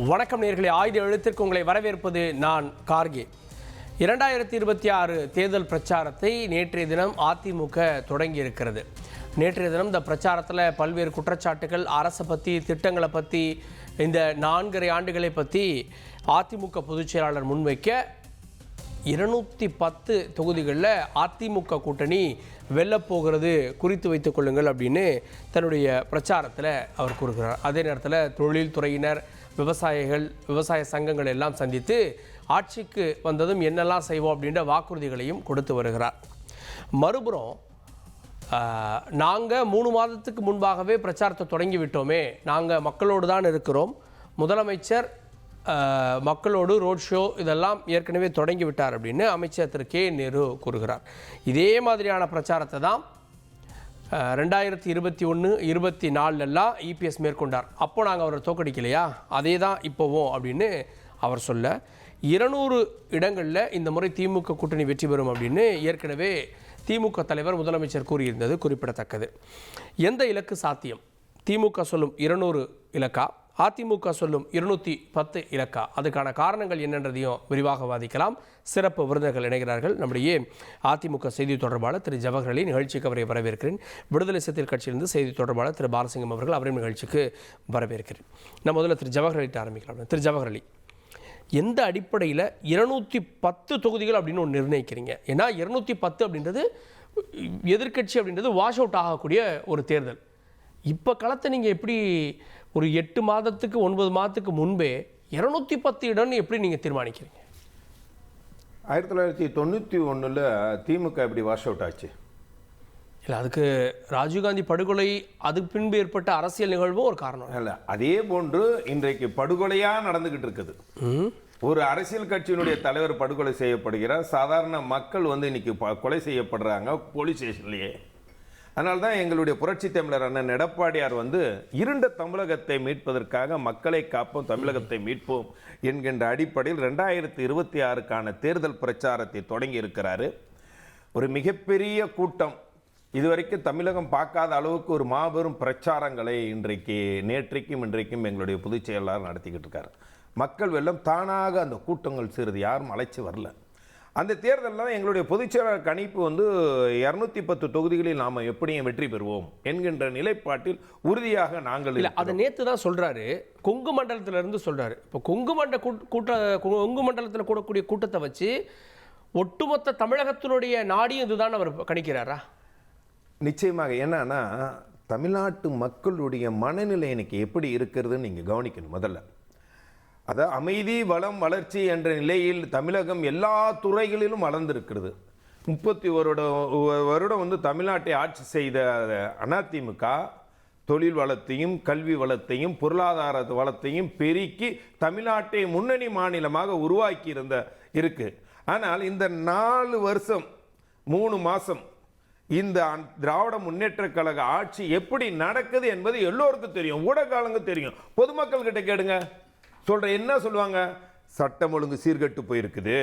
வணக்கம் நேயர்களே, ஆயுத எழுத்திற்கு உங்களை வரவேற்பது நான் கார்கே. 2026 தேர்தல் பிரச்சாரத்தை நேற்றைய தினம் அதிமுக தொடங்கி இருக்கிறது. நேற்றைய தினம் இந்த பிரச்சாரத்தில் பல்வேறு குற்றச்சாட்டுகள், அரசை பற்றி, திட்டங்களை பற்றி, இந்த 4.5 ஆண்டுகளை பற்றி அதிமுக பொதுச் செயலாளர் முன்வைக்க 210 தொகுதிகளில் அதிமுக கூட்டணி வெல்லப்போகிறது குறித்து வைத்துக் கொள்ளுங்கள் அப்படின்னு தன்னுடைய பிரச்சாரத்தில் அவர் கூறுகிறார். அதே நேரத்தில் தொழில்துறையினர், விவசாயிகள், விவசாய சங்கங்கள் எல்லாம் சந்தித்து ஆட்சிக்கு வந்ததும் என்னெல்லாம் செய்வோம் அப்படின்ற வாக்குறுதிகளையும் கொடுத்து வருகிறார். மறுபுறம் நாங்கள் 3 மாதத்துக்கு முன்பாகவே பிரச்சாரத்தை தொடங்கி விட்டோமே, நாங்கள் மக்களோடு தான் இருக்கிறோம், முதலமைச்சர் மக்களோடு ரோட் ஷோ இதெல்லாம் ஏற்கனவே தொடங்கி விட்டார் அப்படின்னு அமைச்சர் திரு கே நேரு கூறுகிறார். இதே மாதிரியான பிரச்சாரத்தை தான் 2021-24 இபிஎஸ் மேற்கொண்டார். அப்போ நாங்கள் அவரை தோக்கடிக்கலையா, அதே தான் இப்போவும் அப்படின்னு அவர் சொல்ல, 200 இடங்களில் இந்த முறை திமுக கூட்டணி வெற்றி பெறும் அப்படின்னு ஏற்கனவே திமுக தலைவர் முதலமைச்சர் கூறியிருந்தது குறிப்பிடத்தக்கது. எந்த இலக்கு சாத்தியம்? திமுக சொல்லும் 200 இலக்கா, அதிமுக சொல்லும் 210 இலக்கா? அதுக்கான காரணங்கள் என்னன்றதையும் விரிவாக வாதிக்கலாம். சிறப்பு விருந்தினர்கள் இணைகிறார்கள். நம்முடைய அதிமுக செய்தி தொடர்பாளர் திரு ஜவஹர் அலி, நிகழ்ச்சிக்கு அவரை வரவேற்கிறேன். விடுதலை சிறுத்தைகள் கட்சியிலிருந்து செய்தி தொடர்பாளர் திரு பாலசிங்கம் அவர்கள், அவரையும் நிகழ்ச்சிக்கு வரவேற்கிறேன். நான் முதல்ல திரு ஜவஹர் அலிட்டு ஆரம்பிக்கலாம். திரு ஜவஹர் அலி, எந்த அடிப்படையில் 210 தொகுதிகள் அப்படின்னு ஒன்று நிர்ணயிக்கிறீங்க? ஏன்னா 210 அப்படின்றது எதிர்க்கட்சி அப்படின்றது வாஷ் அவுட் ஆகக்கூடிய ஒரு தேர்தல். இப்போ களத்தை நீங்கள் எப்படி ஒரு 8 மாதத்துக்கு 9 மாதத்துக்கு முன்பே 210 இடம்னு எப்படி நீங்கள் தீர்மானிக்கிறீங்க? 1991 திமுக எப்படி வாஷ் அவுட் ஆச்சு? இல்லை, அதுக்கு ராஜீவ்காந்தி படுகொலை, அதுக்கு பின்பு ஏற்பட்ட அரசியல் நிகழ்வும் ஒரு காரணம் இல்லை. அதே போன்று இன்றைக்கு படுகொலையாக நடந்துக்கிட்டு இருக்குது. ஒரு அரசியல் கட்சியினுடைய தலைவர் படுகொலை செய்யப்படுகிறார், சாதாரண மக்கள் இன்னைக்கு கொலை செய்யப்படுறாங்க போலீஸ் ஸ்டேஷன்லேயே. அதனால தான் எங்களுடைய புரட்சி தமிழர் அண்ணன் எடப்பாடியார் இருண்ட தமிழகத்தை மீட்பதற்காக மக்களை காப்போம், தமிழகத்தை மீட்போம் என்கின்ற அடிப்படையில் 2026க்கான தேர்தல் பிரச்சாரத்தை தொடங்கி இருக்கிறாரு. ஒரு மிகப்பெரிய கூட்டம், இதுவரைக்கும் தமிழகம் பார்க்காத அளவுக்கு ஒரு மாபெரும் பிரச்சாரங்களை நேற்றைக்கும் இன்றைக்கும் எங்களுடைய பொதுச் செயலாளர் நடத்திக்கிட்டு இருக்காரு. மக்கள் வெள்ளம் தானாக அந்த கூட்டங்கள் சிறிது யாரும் அழைச்சி வரல. அந்த தேர்தலில் எங்களுடைய பொதுச்செயலாளர் கணிப்பு 210 தொகுதிகளில் நாம் எப்படியும் வெற்றி பெறுவோம் என்கின்ற நிலைப்பாட்டில் உறுதியாக நாங்கள் இல்லை. அதை நேற்று தான் சொல்கிறாரு, கொங்கு மண்டலத்திலிருந்து சொல்கிறாரு. இப்போ கொங்கு மண்டலத்தில் கூடக்கூடிய கூட்டத்தை வச்சு ஒட்டுமொத்த தமிழகத்தினுடைய நாடியும் இதுதான் அவர் கணிக்கிறாரா? நிச்சயமாக. என்னன்னா, தமிழ்நாட்டு மக்களுடைய மனநிலை இன்னைக்கு எப்படி இருக்கிறதுன்னு நீங்கள் கவனிக்கணும். முதல்ல அதாவது அமைதி, வளம், வளர்ச்சி என்ற நிலையில் தமிழகம் எல்லா துறைகளிலும் வளர்ந்திருக்கிறது. 31 வருடம் தமிழ்நாட்டை ஆட்சி செய்த அதிமுக தொழில் வளத்தையும், கல்வி வளத்தையும், பொருளாதார வளத்தையும் பெருக்கி தமிழ்நாட்டை முன்னணி மாநிலமாக உருவாக்கி இருக்கு. ஆனால் இந்த 4 வருஷம் 3 மாதம் இந்த திராவிட முன்னேற்ற கழக ஆட்சி எப்படி நடக்குது என்பது எல்லோருக்கும் தெரியும், ஊடகங்களுக்கு தெரியும். பொதுமக்கள் கிட்ட கேடுங்க, என்ன சொல்லுவாங்க? சட்டம் ஒழுங்கு சீர்கட்டு போயிருக்குது,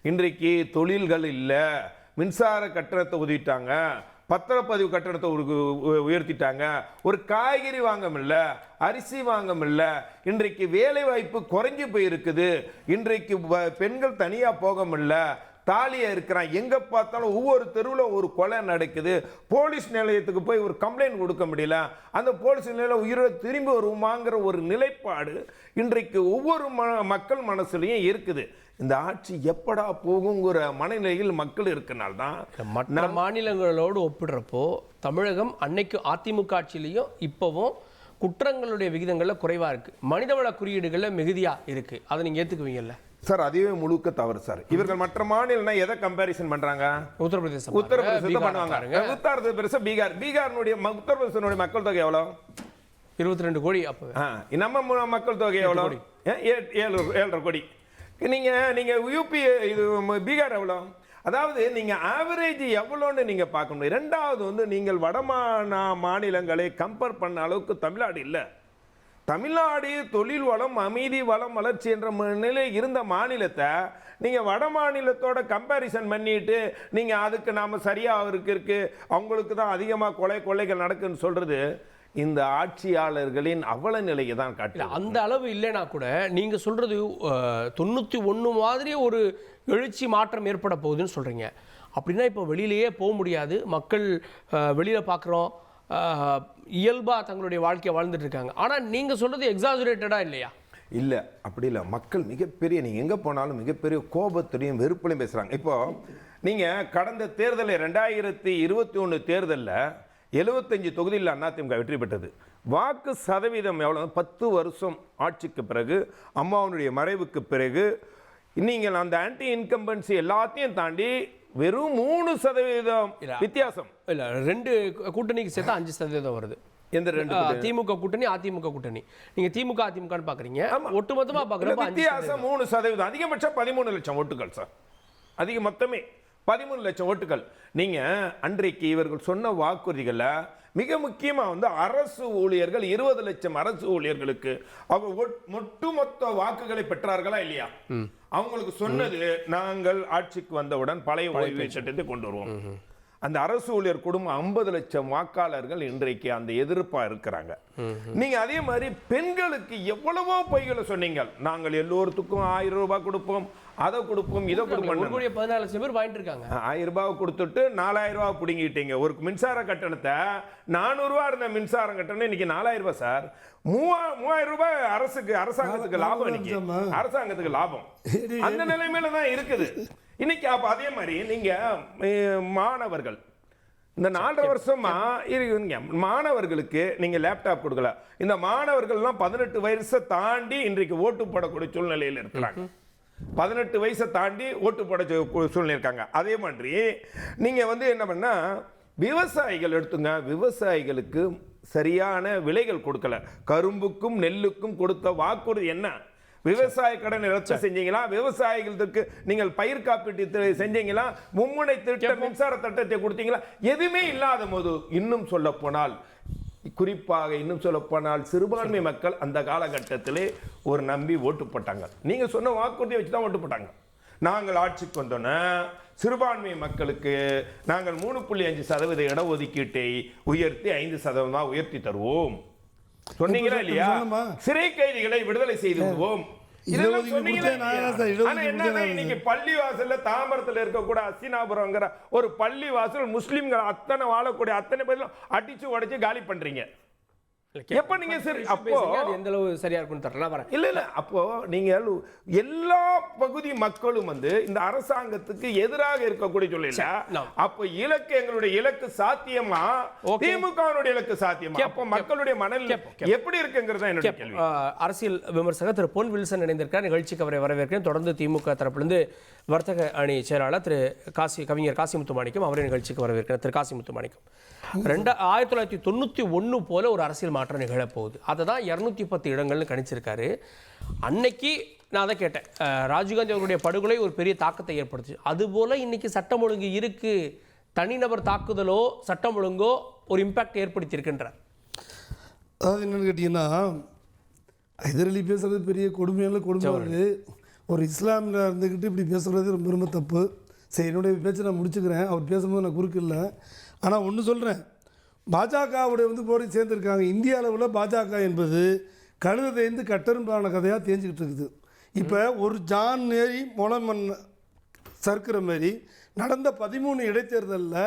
இன்றைக்கு தொழில்கள் இல்லை, மின்சார கட்டணத்தை உதவிட்டாங்க, பத்திரப்பதிவு கட்டணத்தை உயர்த்திட்டாங்க, ஒரு காய்கறி வாங்க முடியல, அரிசி வாங்க முடியல, இன்றைக்கு வேலை வாய்ப்பு குறைஞ்சி போயிருக்குது, இன்றைக்கு பெண்கள் தனியா போக முடியல, தாலியா இருக்கிறான், எங்க பார்த்தாலும் ஒவ்வொரு தெருவில் ஒரு கொலை நடக்குது, போலீஸ் நிலையத்துக்கு போய் ஒரு கம்ப்ளைண்ட் கொடுக்க முடியல, அந்த போலீஸ் நிலையம் உயிரோடு திரும்பி வருமாங்கிற ஒரு நிலைப்பாடு இன்றைக்கு ஒவ்வொரு மக்கள் மனசுலையும் இருக்குது. இந்த ஆட்சி எப்படா போகுங்கிற மனநிலையில் மக்கள் இருக்கனால்தான் மற்ற மாநிலங்களோடு ஒப்பிடுறப்போ தமிழகம் அன்னைக்கு அதிமுக ஆட்சியிலையும் இப்போவும் குற்றங்களுடைய விகிதங்களில் குறைவாக இருக்குது, மனிதவள குறியீடுகளில் மிகுதியாக இருக்குது. அதை நீங்கள் ஏற்றுக்குவீங்கல்ல சார்? அதுவே முழுக்க தவறு சார். இவர்கள் மற்ற மாநிலம்னா எதை கம்பேரிசன் பண்றாங்க? உத்தரப்பிரதேசம் பண்ணுவாங்க. உத்தரப்பிரதேசம், பீகார்னுடைய உத்தரப்பிரதேசனுடைய மக்கள் தொகை எவ்வளவு? 22 கோடி. அப்போ நம்ம மக்கள் தொகை எவ்வளவு? 7.5 கோடி. நீங்க யூபி, இது பீகார் எவ்வளவு? அதாவது நீங்க ஆவரேஜ் எவ்வளோன்னு நீங்க பார்க்க முடியும். ரெண்டாவது நீங்கள் வட மாநிலங்களை கம்பேர் பண்ண அளவுக்கு தமிழ்நாடு இல்லை. தமிழ்நாடு தொழில் வளம், அமைதி, வளம், வளர்ச்சி என்ற நிலை இருந்த மாநிலத்தை நீங்கள் வட மாநிலத்தோட கம்பேரிசன் பண்ணிட்டு நீங்கள் அதுக்கு நாம் சரியாக இருக்கு அவங்களுக்கு தான் அதிகமாக கொலைகள் நடக்குன்னு சொல்கிறது இந்த ஆட்சியாளர்களின் அவல நிலையை தான் இல்ல, காட்டுது. அந்த அளவு இல்லைனா கூட நீங்க சொல்றது 91 மாதிரி ஒரு எழுச்சி மாற்றம் ஏற்பட போகுதுன்னு சொல்றீங்க. அப்படின்னா இப்போ வெளியிலேயே போக முடியாது, மக்கள் வெளியில பார்க்குறோம், இயல்பா தங்களுடைய வாழ்க்கையை வாழ்ந்துட்டு இருக்காங்க. ஆனா நீங்க சொல்றது எக்ஸாஜுரேட்டடா இல்லையா? இல்ல, அப்படி இல்லை. மக்கள் மிகப்பெரிய, நீங்க எங்க போனாலும் மிகப்பெரிய கோபத்துடையும் வெறுப்புலையும் பேசுறாங்க. இப்போ நீங்க கடந்த தேர்தலில் 2021 தேர்தலில் 75 தொகுதியில் அதிமுக வெற்றி பெற்றது. வாக்கு சதவீதம் எவ்வளவு? 10 வருஷம் ஆட்சிக்கு பிறகு, அம்மாவுடைய மறைவுக்கு பிறகு நீங்கள் அந்த ஆன்டி இன்கம்பன்சி எல்லாத்தையும் தாண்டி வெறும் 3% வித்தியாசம். இல்ல, 2 கூட்டணிக்கு சேர்த்தா 5% வருது. எந்த 2? திமுக கூட்டணி, அதிமுக கூட்டணி. நீங்க திமுக அதிமுகன்னு பாக்குறீங்க, ஒட்டுமொத்தமா பாக்குறப்ப வித்தியாசம் 3%. அதிகபட்சம் 13 லட்சம் ஓட்டுகள் சார். அதிக மொத்தமே 13 லட்சம் ஓட்டுகள். நீங்க அன்றைக்கு இவர்கள் சொன்ன வாக்குறுதிகள்ல மிக முக்கியமா அரசு ஊழியர்கள் 20 லட்சம் அரசு ஊழியர்களுக்கு அவங்க ஒட்டுமொத்த வாக்குகளை பெற்றார்களா இல்லையா? அவங்களுக்கு சொன்னது, நாங்கள் ஆட்சிக்கு வந்தவுடன் பழைய ஓய்வு சட்டத்தை கொண்டு வருவோம். அந்த அரசு ஊழியர் குடும்பம் 50 லட்சம் வாக்காளர்கள் இன்றைக்கு அந்த எதிர்ப்பா இருக்கிறாங்க. நீங்க அதே மாதிரி பெண்களுக்கு எவ்வளவோ பொய்களை சொன்னீங்க. நாங்கள் எல்லோருக்கும் 1000 ரூபாய் கொடுப்போம், அதை கொடுப்போம், இதை கொடுப்போம். 14 லட்சம் பேர் வாங்கிட்டு இருக்காங்க. 1000 ரூபாய் கொடுத்துட்டு 4000 ரூபாய் பிடிங்கிட்டீங்க. ஒரு மின்சார கட்டணத்தை 400 ரூபாய் இருந்த மின்சார கட்டணம் இன்னைக்கு 4000 ரூபாய் சார். 3000 ரூபாய் அரசாங்கத்துக்கு லாபம். இன்னைக்கு அரசாங்கத்துக்கு லாபம் அந்த நிலைமையில தான் இருக்குது இன்னைக்கு. அப்ப அதே மாதிரி நீங்க மாணவர்கள் இந்த 4.5 வருஷமா மாணவர்களுக்கு நீங்க லேப்டாப் கொடுக்கல. இந்த மாணவர்கள்லாம் 18 வயசை தாண்டி இன்றைக்கு ஓட்டு போடக்கூடிய சூழ்நிலையில் இருக்கிறாங்க. 18 வயசை தாண்டி ஓட்டு போட சூழ்நிலை இருக்காங்க. அதே மாதிரி நீங்க என்ன பண்ணா, விவசாயிகள் எடுத்துங்க, விவசாயிகளுக்கு சரியான விலைகள் கொடுக்கல. கரும்புக்கும் நெல்லுக்கும் கொடுத்த வாக்குறுதி என்ன? விவசாய கடன் ரத்து செஞ்சீங்களா? விவசாயிகளுக்கு நீங்கள் பயிர் காப்பீட்டு செஞ்சீங்களா? மும்முனை திட்ட மின்சார திட்டத்தை கொடுத்தீங்களா? எதுவுமே இல்லாத போது, இன்னும் சொல்ல போனால், குறிப்பாக இன்னும் சொல்ல போனால் சிறுபான்மை மக்கள் அந்த காலகட்டத்திலே ஒரு நம்பி ஓட்டு போட்டாங்க. நீங்க சொன்ன வாக்குறுதியை வச்சு தான் ஓட்டு போட்டாங்க. நாங்கள் ஆட்சிக்கு வந்தோன்னா சிறுபான்மை மக்களுக்கு நாங்கள் 3.5% இடஒதுக்கீட்டை உயர்த்தி 5% உயர்த்தி தருவோம் சொன்னீங்களா இல்லையா? சிறை கைதிகளை விடுதலை செய்து விடுவோம். பள்ளிவாசல்ல தாம்பரத்தில் இருக்கக்கூட அசினாபுரம்ங்கிற ஒரு பள்ளிவாசல் முஸ்லிம்கள் அத்தனை வாழக்கூடிய அத்தனை பேரும் அடிச்சு உடைச்சு காலி பண்றீங்க. எப்ப நீங்க சரி அப்போ எந்த அளவு சரியா இருக்குன்னு தெரியல வரேன். இல்ல அப்போ நீங்க எல்லா பகுதி மக்களும் இந்த அரசாங்கத்துக்கு எதிராக இருக்கக்கூடிய சொல்லல. அப்போ இலக்கு, எங்களுடைய இலக்கு சாத்தியமா, திமுகவுடைய இலக்கு சாத்தியமா? அப்போ மக்களுடைய மனநிலை எப்படி இருக்குங்கிறத என்னுடைய கேள்வி. அரசியல் விமர்சகர் திரு பொன் வில்சன் இணைந்திருக்கார். நிகழ்ச்சிக்கு அவரை வரவேற்கிறேன். தொடர்ந்து திமுக தரப்பிலிருந்து வர்த்தக அணி செயலாளர் திரு கவிஞர் காசிமுத்து மாணிக்கம், அவரை நிகழ்ச்சிக்கு வரவேற்கிறேன். திரு காசிமுத்து மாணிக்கம், 1991 போல ஒரு அரசியல் மாற்றம் நிகழப்போகுது. அதை தான் 210 இடங்கள்னு கணிச்சிருக்காரு. அன்னைக்கு நான் அதை கேட்டேன், ராஜீவ்காந்தி அவருடைய படுகொலை ஒரு பெரிய தாக்கத்தை ஏற்படுத்துச்சு. அதுபோல இன்னைக்கு சட்டம் ஒழுங்கு இருக்கு, தனிநபர் தாக்குதலோ சட்டம் ஒழுங்கோ ஒரு இம்பாக்ட் ஏற்படுத்தியிருக்கின்றார். அதாவது என்னென்னு கேட்டிங்கன்னா, எதிரொலி பேசுகிறது பெரிய கொடுமையான ஒரு இஸ்லாமில் இருந்துக்கிட்டு இப்படி பேசுகிறது ரொம்ப ரொம்ப தப்பு. சரி, என்னுடைய பேச்சை நான் முடிச்சுக்கிறேன். அவர் பேசும்போது நான் குறுக்கு இல்லை. ஆனால் ஒன்று சொல்கிறேன், பாஜகவுடைய போய் சேர்ந்துருக்காங்க. இந்திய அளவில் பாஜக என்பது கழுதை தேய்ந்து கட்டரும்பான கதையாக தேஞ்சிக்கிட்டு இருக்குது. இப்போ ஒரு ஜான் ஏறி முளமண் சறுக்கிற மாதிரி நடந்த 13 இடைத்தேர்தலில்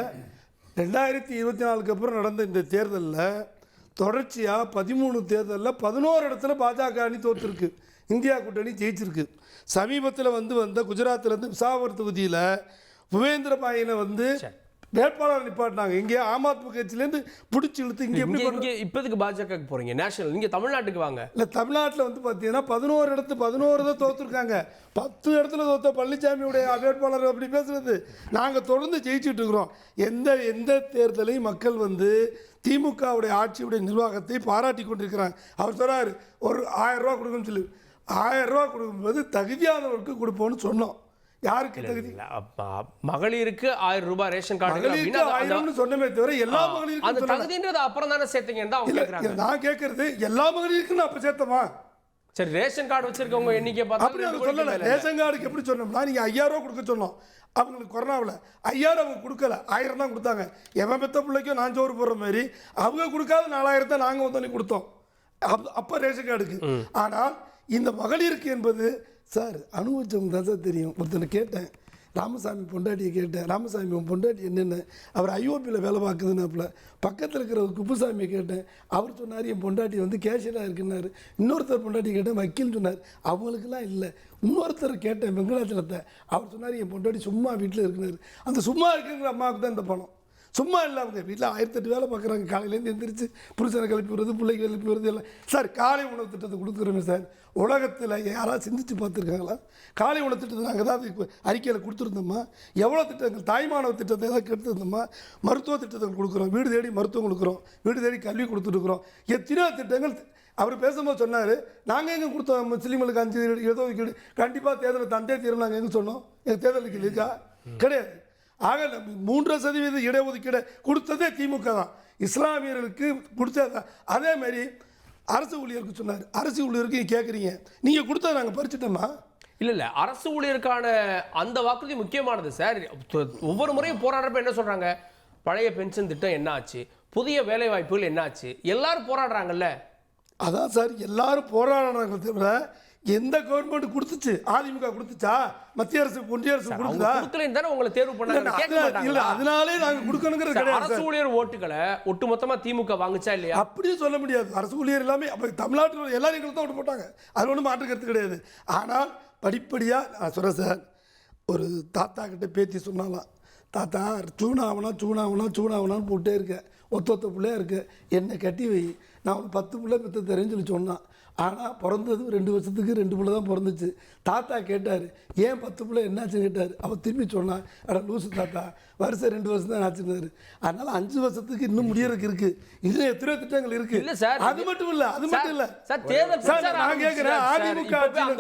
2024 அப்புறம் நடந்த இந்த தேர்தலில் தொடர்ச்சியாக 13 தேர்தலில் 11 இடத்துல பாஜக அணி தோற்றுருக்கு, இந்தியா கூட்டணி ஜெயிச்சிருக்கு. சமீபத்தில் வந்த குஜராத்திலேருந்து விசாகர் தொகுதியில் புவேந்திர பாயினை வேட்பாளர் நிப்பாட்டினாங்க. இங்கே ஆம் ஆத்மி கட்சியிலேருந்து பிடிச்சி இழுத்து இங்கே இப்போதுக்கு பாஜக போகிறீங்க நேஷனல், இங்கே தமிழ்நாட்டுக்கு வாங்க. இல்லை, தமிழ்நாட்டில் பார்த்தீங்கன்னா 11 தான் தோற்றுருக்காங்க. 10 இடத்துல தோற்ற பழனிசாமியுடைய வேட்பாளர் அப்படி பேசுகிறது. நாங்கள் தொடர்ந்து ஜெயிச்சுட்டு இருக்கிறோம். எந்த தேர்தலையும் மக்கள் திமுகவுடைய ஆட்சியுடைய நிர்வாகத்தை பாராட்டி கொண்டிருக்கிறாங்க. அவர் சொல்கிறார், ஒரு 1000 ரூபா கொடுக்கணும்னு சொல்லி 1000 ரூபா கொடுக்கும்போது தகுதியானவருக்கு கொடுப்போம்னு சொன்னோம். யாருக்கு தகுதி? மகளிருக்கு 1000 ரூபாய் ரேஷன் கார்டு சொன்னமே தவிர எல்லா மகளிருக்கும் அந்த தகுதின்றது அப்புறம் தானே சேர்த்தீங்கன்னு தான் அவங்க கேக்குறாங்க. நான் கேட்கறது எல்லா மகளிருக்கும் அப்ப சேர்த்தமா? சரி, ரேஷன் கார்டு வச்சிருக்கவங்க எண்ணிக்கை பார்த்தா அப்படி நாங்கள் சொல்லலை. ரேஷன் கார்டுக்கு எப்படி சொன்னோம்னா நீங்கள் 5000 ரூபா கொடுக்க சொன்னோம். அவங்களுக்கு கொரோனாவில் 5000 அவங்க கொடுக்கல, 1000 தான் கொடுத்தாங்க. எவன் பெத்த பிள்ளைக்கும் நான் சோறு போடுற மாதிரி அவங்க கொடுக்காத 4000 தான் நாங்கள் வந்து கொடுத்தோம் அப்போ ரேஷன் கார்டுக்கு. ஆனால் இந்த மகளிருக்கு என்பது சார் அனுபவிச்சவங்க தான் சார் தெரியும். ஒருத்தனை கேட்டேன், ராமசாமி பொண்டாட்டியை கேட்டேன், ராமசாமி உன் பொண்டாட்டி என்னென்ன, அவர் ஐஓபியில் வேலை பார்க்குதுன்னாப்புல. பக்கத்தில் இருக்கிற குப்புசாமியை கேட்டேன், அவர் சொன்னார் என் பொண்டாட்டி வந்து கேஷியராக இருக்குன்னாரு. இன்னொருத்தர் பொண்டாட்டி கேட்டேன், வக்கீல்னு சொன்னார். அவங்களுக்கெல்லாம் இல்லை. இன்னொருத்தர் கேட்டேன் வெங்கடாச்சலத்தை, அவர் சொன்னார் என் பொண்டாட்டி சும்மா வீட்டில் இருக்குனாரு. அந்த சும்மா இருக்குங்கிற அம்மாவுக்கு தான் இந்த பணம். சும்மா இல்லை, அவங்க வீட்டில் 1008 வேலை பார்க்குறாங்க. காலையிலேருந்து எந்திரிச்சு புருஷனை கிளப்பி விடுறது, பிள்ளைக்கு கிளப்பி விடுறது எல்லாம். சார் காலை உணவு திட்டத்தை கொடுத்துருமே சார். உலகத்தில் யாராவது சிந்திச்சு பார்த்துருக்காங்களா? காலை உணவு திட்டத்தை நாங்கள் தான் அறிக்கையில் கொடுத்துருந்தோம்மா. எவ்வளோ திட்டங்கள், தாய்மானவ திட்டத்தை தான் கெடுத்துருந்தோம்மா. மருத்துவ திட்டத்தை கொடுக்குறோம், வீடு தேடி மருத்துவம் கொடுக்குறோம், வீடு தேடி கல்வி கொடுத்துருக்குறோம். எத்தனையோ திட்டங்கள். அவர் பேசும்போது சொன்னார், நாங்கள் எங்கே கொடுத்தோம் முஸ்லீம்களுக்கு 5 இடஒதுக்கீடு கண்டிப்பாக தேர்தலில் தந்தே தீரும் நாங்கள் எங்கே சொன்னோம்? எங்கள் தேர்தலுக்கு இல்லைக்கா? கிடையாது. ஆக 3% இடஒதுக்கீடு கொடுத்ததே திமுக தான். இஸ்லாமியர்களுக்கு கொடுத்தது. அதேமாதிரி அரசு ஊழியருக்கு சொன்னார். அரசு ஊழியருக்கு கேட்குறீங்க, நீங்கள் கொடுத்தா நாங்கள் பறிச்சிட்டோமா? இல்லை அரசு ஊழியருக்கான அந்த வாக்குறுதி முக்கியமானது சார். ஒவ்வொரு முறையும் போராடுறப்ப என்ன சொல்கிறாங்க, பழைய பென்ஷன் திட்டம் என்ன ஆச்சு, புதிய வேலை வாய்ப்புகள் என்ன ஆச்சு, எல்லாரும் போராடுறாங்கல்ல. அதான் சார் எல்லாரும் போராடுறாங்க. தவிர எந்த கவர்மெண்ட் கொடுத்துச்சு? அதிமுக கொடுத்துச்சா? மத்திய அரசு, ஒன்றிய அரசு கொடுத்ததா? தானே உங்களை தேர்வு பண்ணாங்க. அதனாலே நாங்கள் கொடுக்கணுங்கிறது கிடையாது. அரசு ஊழியர் ஓட்டுகளை ஒட்டுமொத்தமா திமுக வாங்குச்சா இல்லையா? அப்படியும் சொல்ல முடியாது. அரசு ஊழியர் எல்லாமே அப்போ தமிழ்நாட்டில் எல்லாரும் எங்களுக்கு தான் ஓட்டு போட்டாங்க. அது ஒன்றும் மாற்று கருத்து கிடையாது. ஆனால் படிப்படியாக நான் சொல்கிறேன் சார், ஒரு தாத்தா கிட்ட பேத்தி சொன்னாலாம், தாத்தா சூனாவனான்னு போட்டே இருக்கேன், ஒத்த பிள்ளையா இருக்கு, என்னை கட்டி வை, நான் ஒரு 10 பிள்ளை பெற்று தரேன்னு சொல்லி சொன்னான். ஆனால் பிறந்தது 2 வருஷத்துக்கு 2 பிள்ளை தான் பிறந்துச்சு. தாத்தா கேட்டார், ஏன் 10 பிள்ளை என்னாச்சுன்னு கேட்டார். அவள் திரும்பி சொன்னான், அட லூசு தாத்தா, வருஷம் 2 வருஷம் தான் ஆச்சுன்னாரு. அதனால 5 வருஷத்துக்கு இன்னும் முடியறதுக்கு இருக்கு. இன்னும் எத்தனை திட்டங்கள் இருக்கு. அது மட்டும் இல்லை சார், நான் கேட்குறேன், அதிமுக ஆட்சியில்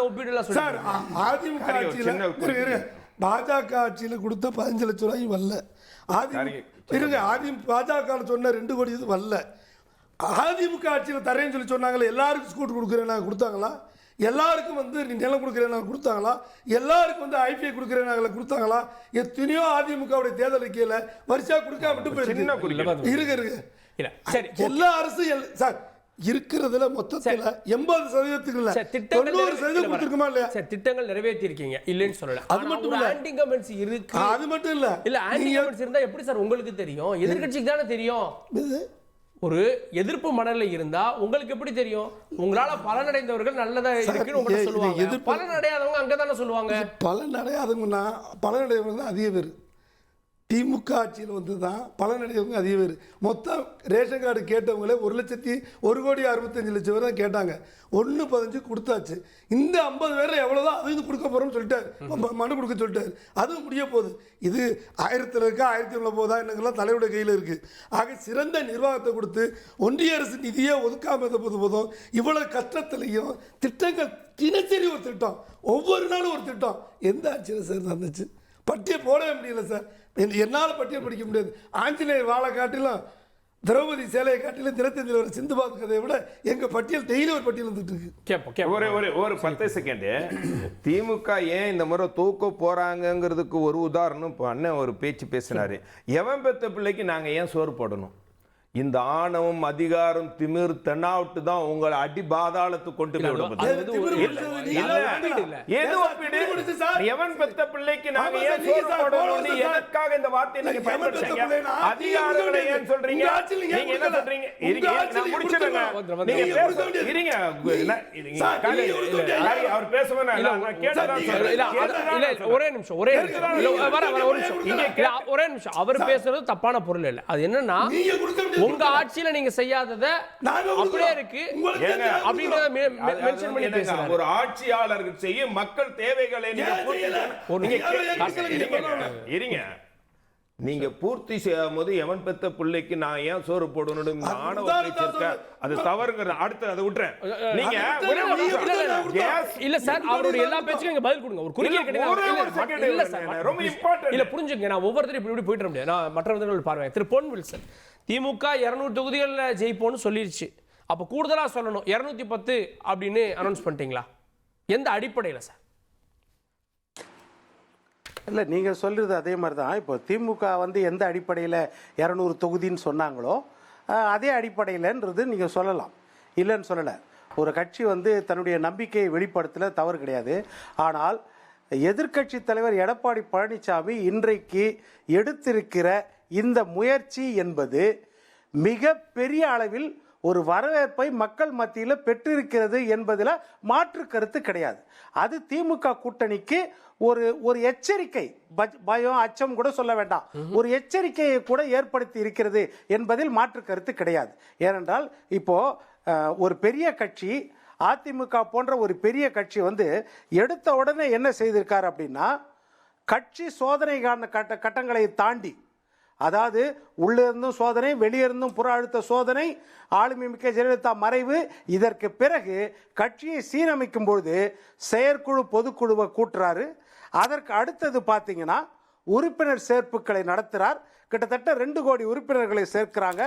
பாஜக ஆட்சியில் கொடுத்த 15 லட்சம் ரூபாயும் வரல. பாஜக சொன்ன 2 கோடி இது வரல. அதிமுக ஆட்சியில் தரேன்னு சொல்லி சொன்னாங்களே, எல்லாருக்கும் ஸ்கூட்டர் கொடுக்குறேன் கொடுத்தாங்களா? எல்லாருக்கும் வந்து நிலம் கொடுக்குறேன் கொடுத்தாங்களா? எல்லாருக்கும் வந்து ஐபிஐ கொடுக்குறேன் கொடுத்தாங்களா? எத்தனையோ அதிமுகவுடைய தேர்தல் அறிக்கையில் வரிசையா கொடுக்காம விட்டு போயிருக்கு. இருக்கு எல்லா அரசும் சார் இருக்கிறதுல மொத்தத்தில் 80% 90% கொடுத்துருக்குமா இல்லையா? திட்டங்கள் நிறைவேற்றி இருக்கீங்க, இல்லைன்னு சொல்லல. அது மட்டும் இல்ல, ஆன்டி கமெண்ட்ஸ் இருக்கு. அது மட்டும் இல்ல, ஆன்டி கமெண்ட்ஸ் இருந்தா எப்படி சார் உங்களுக்கு தெரியும்? எதிர்க்கட்சிக்கு தானே தெரியும். ஒரு எதிர்ப்பு மனநிலை இருந்தா உங்களுக்கு எப்படி தெரியும்? உங்களால பலனடைந்தவர்கள் நல்லதா இருக்குன்னு உங்களுக்கு சொல்லுவாங்க, பலனடையாதவங்க அங்கதானே சொல்லுவாங்க. பலனடையாதவங்கன்னா பலனடையவங்க அதிக பேர் திமுக ஆட்சியில் வந்து தான் பலனடையவங்க அதிக பேர். மொத்தம் ரேஷன் கார்டு கேட்டவங்களே 1,65,00,000 பேர் தான் கேட்டாங்க. 1.15 கொடுத்தாச்சு. இந்த 50 பேரில் எவ்வளோதான் அது கொடுக்க போகிறோம்னு சொல்லிட்டாரு, மனு கொடுக்க சொல்லிட்டாரு. அதுவும் முடிய போகுது. இது 1000 இருக்கா 1000 போதா என்னங்கெல்லாம் தலையோட கையில் இருக்குது. ஆக சிறந்த நிர்வாகத்தை கொடுத்து ஒன்றிய அரசு நிதியை ஒதுக்காமல் போதும். இவ்வளோ கஷ்டத்துலையும் திட்டங்கள் தினசரி ஒரு திட்டம், ஒவ்வொரு நாளும் ஒரு திட்டம். எந்த ஆட்சியில் சார் நடந்துச்சு? பட்டியல் போடவே முடியல சார். என்னால் பட்டியல் படிக்க முடியாது. ஆஞ்சநேயர் வாழை காட்டிலும் திரௌபதி சேலையை காட்டிலும் தினத்தந்தியில் ஒரு சிந்துபாத் கதையை விட எங்கள் பட்டியல் டெய்லி ஒரு பட்டியல் வந்துட்டு இருக்கு. ஒரு 10 செகண்டு திமுக ஏன் இந்த முறை தூக்க போறாங்கிறதுக்கு ஒரு உதாரணம் இப்போ அண்ணன் ஒரு பேச்சு பேசினாரு. எவன் பெத்த பிள்ளைக்கு நாங்கள் ஏன் சோறு போடணும்? இந்த ஆணவம், அதிகாரம், திமிர், தென்னாவட்டு தான் உங்களை அடி பாதாளத்துக்கு கொண்டு போய் எவன் பெத்த பிள்ளைக்கு நாங்க ஏன் சோறு போடணும்? எதற்காக இந்த வார்த்தையை நீங்க பயன்படுத்துறீங்க? அதிகாரங்களை ஏன் சொல்றீங்க? நீங்க என்ன சொல்றீங்க? அவர் பேசுவேன் ஒரே நிமிஷம். அவர் பேசுறது தப்பான பொருள் இல்லை. அது என்னன்னா, உங்க ஆட்சியில நீங்க செய்யாதத அப்படியே இருக்கு அப்படிங்கறத மென்ஷன் பண்ணி பேசுறாங்க. ஒரு ஆட்சியாளர் செய்ய மக்கள் தேவைகளை நீங்க நீங்க பூர்த்தி செய்யும் போது எவன் பெத்த பிள்ளைக்கு நான் ஏன் சோறு போடணும் அது தவறுங்கிற அடுத்து அதை விட்டுறேன். நீங்க இல்ல சார், அவருடைய எல்லா பேச்சுக்கும் இங்க பதில் கொடுங்க. ஒரு குறுகிய இல்ல சார், ரொம்ப இம்பார்ட்டன்ட் இல்ல, புரிஞ்சுங்க. நான் ஒவ்வொருத்தரும் இப்படி போயிட்டு முடியாது. நான் மற்றவர்கள் பார்வை. திரு பொன் வில்சன், திமுக 200 தொகுதிகளில் ஜெயிப்போன்னு சொல்லிருச்சு. அப்போ கூடுதலா சொல்லணும் 210 அப்படின்னு அனௌன்ஸ் பண்ணிட்டீங்களா? எந்த அடிப்படையில் சார்? இல்லை, நீங்கள் சொல்கிறது அதே மாதிரி தான். இப்போ திமுக வந்து எந்த அடிப்படையில் 200 தொகுதின்னு சொன்னாங்களோ அதே அடிப்படையிலன்றது நீங்கள் சொல்லலாம், இல்லைன்னு சொல்லலை. ஒரு கட்சி வந்து தன்னுடைய நம்பிக்கையை வெளிப்படுத்தல, தவறு கிடையாது. ஆனால் எதிர்க்கட்சி தலைவர் எடப்பாடி பழனிசாமி இன்றைக்கு எடுத்திருக்கிற இந்த முயற்சி என்பது மிக பெரிய அளவில் ஒரு வரவேற்பை மக்கள் மத்தியில் பெற்றிருக்கிறது என்பதில் மாற்று கருத்து கிடையாது. அது திமுக கூட்டணிக்கு ஒரு எச்சரிக்கை, பயம் அச்சம் கூட சொல்ல வேண்டாம், ஒரு எச்சரிக்கையை கூட ஏற்படுத்தி இருக்கிறது என்பதில் மாற்று கருத்து கிடையாது. ஏனென்றால் இப்போ ஒரு பெரிய கட்சி, அதிமுக போன்ற ஒரு பெரிய கட்சி வந்து எடுத்த உடனே என்ன செய்திருக்கார் அப்படின்னா, கட்சி சோதனைக்கான கட்டங்களை தாண்டி, அதாவது உள்ளிருந்தும் சோதனை, வெளியிருந்தும் புற அழுத்த சோதனை, ஆளுமை மிக்க ஜெயலலிதா மறைவு, இதற்கு பிறகு கட்சியை சீரமைக்கும் பொழுது செயற்குழு பொதுக்குழுவை கூட்டுறாரு. அதற்கு அடுத்தது பார்த்தீங்கன்னா உறுப்பினர் சேர்ப்புகளை நடத்துகிறார். கிட்டத்தட்ட 2 கோடி உறுப்பினர்களை சேர்க்கிறாங்க.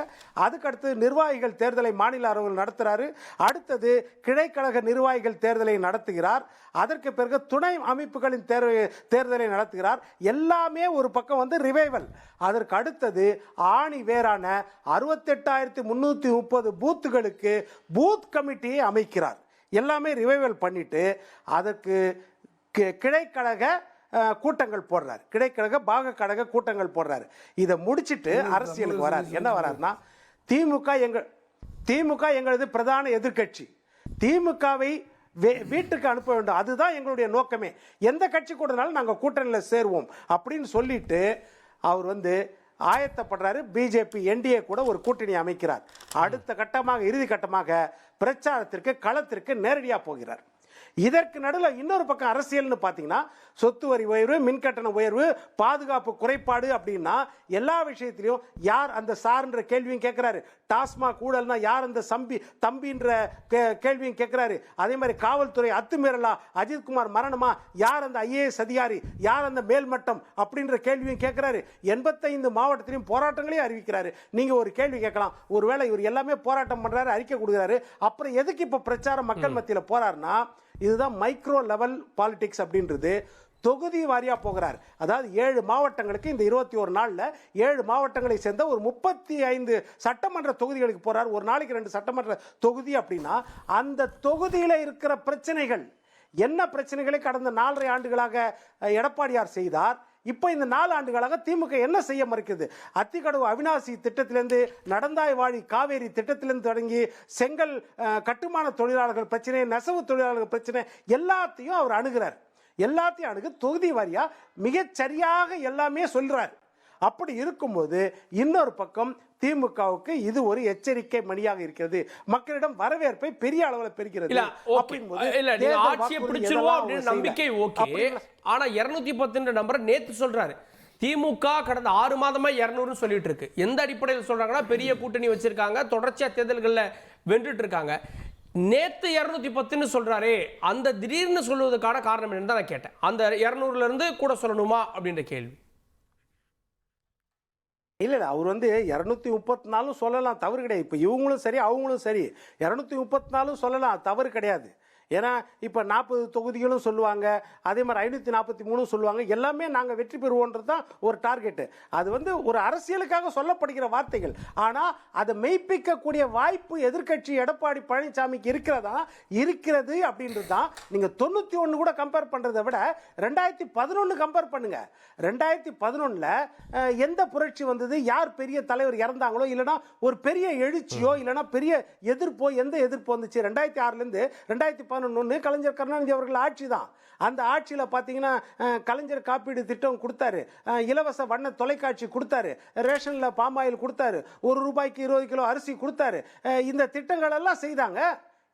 அதுக்கு அடுத்து நிர்வாகிகள் தேர்தலை மாநில அளவில் நடத்துகிறாரு. அடுத்தது கிளைக்கழக நிர்வாகிகள் தேர்தலை நடத்துகிறார். அதற்கு பிறகு துணை அமைப்புகளின் தேர்தலை நடத்துகிறார். எல்லாமே ஒரு பக்கம் வந்து ரிவைவல். அதற்கு அடுத்தது ஆணி வேறான 68,330 பூத்துகளுக்கு பூத் கமிட்டியை அமைக்கிறார். எல்லாமே ரிவைவல் பண்ணிட்டு அதற்கு கிளைக்கழக கூட்டங்கள் போடுறாரு, கிளைக்கழக பாக கழக கூட்டங்கள் போடுறாரு. இதை முடிச்சிட்டு அரசியலுக்கு வராரு. என்ன வராருன்னா, திமுக எங்களது பிரதான எதிர்கட்சி, திமுகவை வீட்டுக்கு அனுப்ப வேண்டும், அதுதான் எங்களுடைய நோக்கமே, எந்த கட்சி கூடனாலும் நாங்கள் கூட்டணியில் சேருவோம் அப்படின்னு சொல்லிட்டு அவர் வந்து ஆயத்தப்படுறாரு. பிஜேபி என்டிஏ கூட ஒரு கூட்டணி அமைக்கிறார். அடுத்த கட்டமாக, இறுதி கட்டமாக பிரச்சாரத்திற்கு, களத்திற்கு நேரடியாக போகிறார். இதற்கு நடுவில் இன்னொரு பக்கம் அரசியல்னு பார்த்தீங்கன்னா, சொத்து வரி உயர்வு, மின்கட்டண உயர்வு, பாதுகாப்பு குறைபாடு அப்படின்னா எல்லா விஷயத்திலையும் யார் அந்த சார்ன்ற கேள்வியும் கேட்கிறாரு. டாஸ்மாக் ஊழல்னா யார் அந்த தம்பின்ற கேள்வியும் கேட்கிறாரு. அதே மாதிரி காவல்துறை அத்துமீறலா, அஜித்குமார் மரணமா, யார் அந்த ஐஏஎஸ் அதிகாரி, யார் அந்த மேல்மட்டம் அப்படின்ற கேள்வியும் கேட்கிறாரு. 85 மாவட்டத்திலையும் போராட்டங்களையும் அறிவிக்கிறாரு. நீங்க ஒரு கேள்வி கேட்கலாம், ஒருவேளை இவர் எல்லாமே போராட்டம் பண்றாரு, அறிக்கை கொடுக்குறாரு, அப்புறம் எதுக்கு இப்ப பிரச்சாரம் மக்கள் மத்தியில் போறாருன்னா, இதுதான் மைக்ரோ லெவல் பாலிடிக்ஸ் அப்படின்றது. தொகுதி வாரியா போகிறார். அதாவது 7 மாவட்டங்களுக்கு இந்த 21 நாள்ல 7 மாவட்டங்களை சேர்ந்த ஒரு 35 சட்டமன்ற தொகுதிகளுக்கு போறார். ஒரு நாளைக்கு 2 சட்டமன்ற தொகுதி அப்படின்னா அந்த தொகுதியில இருக்கிற பிரச்சனைகள் என்ன பிரச்சனைகளை கடந்த 4.5 ஆண்டுகளாக எடப்பாடியார் செய்தார். இப்போ இந்த 4 ஆண்டுகளாக திமுக என்ன செய்ய மறுக்கிறது? அத்திக்கடவு அவினாசி திட்டத்திலிருந்து, நடந்தாய் வாழி காவேரி திட்டத்திலிருந்து தொடங்கி செங்கல் கட்டுமான தொழிலாளர்கள் பிரச்சனை, நெசவு தொழிலாளர்கள் பிரச்சனை, எல்லாத்தையும் அவர் அணுகிறார். எல்லாத்தையும் அணுகு தொகுதி வாரியா மிகச் சரியாக எல்லாமே சொல்றார். அப்படி இருக்கும்போது இன்னொரு பக்கம் திமுகவுக்கு இது ஒரு எச்சரிக்கை மணியாக இருக்கிறது. மக்களிடம் வரவேற்பை பெரிய அளவில் பெறுகிறது. நம்பிக்கை ஓகே. ஆனா 210 நம்பரை நேத்து சொல்றாரு. திமுக கடந்த 6 மாதமா 200 சொல்லிட்டு இருக்கு. எந்த அடிப்படையில் சொல்றாங்கன்னா, பெரிய கூட்டணி வச்சிருக்காங்க, தொடர்ச்சியா தேர்தல்களில் வென்றுட்டு இருக்காங்க. நேத்து 210 சொல்றாரே, அந்த திடீர்னு சொல்வதற்கான காரணம் என்னன்னு தான் நான் கேட்டேன். அந்த 200ல இருந்து கூட சொல்லணுமா அப்படின்ற கேள்வி. இல்லை, அவர் வந்து 234 சொல்லலாம், தவறு கிடையாது. இப்போ இவங்களும் சரி அவங்களும் சரி 234 சொல்லலாம், தவறு கிடையாது. ஏன்னா இப்போ 40 தொகுதிகளும் சொல்லுவாங்க, அதே மாதிரி 543 சொல்லுவாங்க. எல்லாமே நாங்கள் வெற்றி பெறுவோன்றது தான் ஒரு டார்கெட்டு. அது வந்து ஒரு அரசியலுக்காக சொல்லப்படுகிற வார்த்தைகள். ஆனால் அதை மெய்ப்பிக்கக்கூடிய வாய்ப்பு எதிர்க்கட்சி எடப்பாடி பழனிசாமிக்கு இருக்கிறது அப்படின்றது தான். நீங்கள் 91 கூட கம்பேர் பண்ணுறதை விட 2011 கம்பேர் பண்ணுங்க. 2011 எந்த புரட்சி வந்தது, யார் பெரிய தலைவர் இறந்தாங்களோ, இல்லைனா ஒரு பெரிய எழுச்சியோ, இல்லைனா பெரிய எதிர்ப்போ, எந்த எதிர்ப்பு வந்துச்சு? 2006லேருந்து 2011 கலைஞர் கருணாநிதி அவர்கள் ஆட்சி தான். அந்த ஆட்சியில் பார்த்தீங்கன்னா கலைஞர் காப்பீடு திட்டம் கொடுத்தாரு, இலவச வண்ண தொலைக்காட்சி கொடுத்தாரு, ரேஷன்ல பாமாயில் கொடுத்தாரு, ₹1 20 கிலோ அரிசி கொடுத்தாரு. இந்த திட்டங்கள் எல்லாம் செய்தாங்க.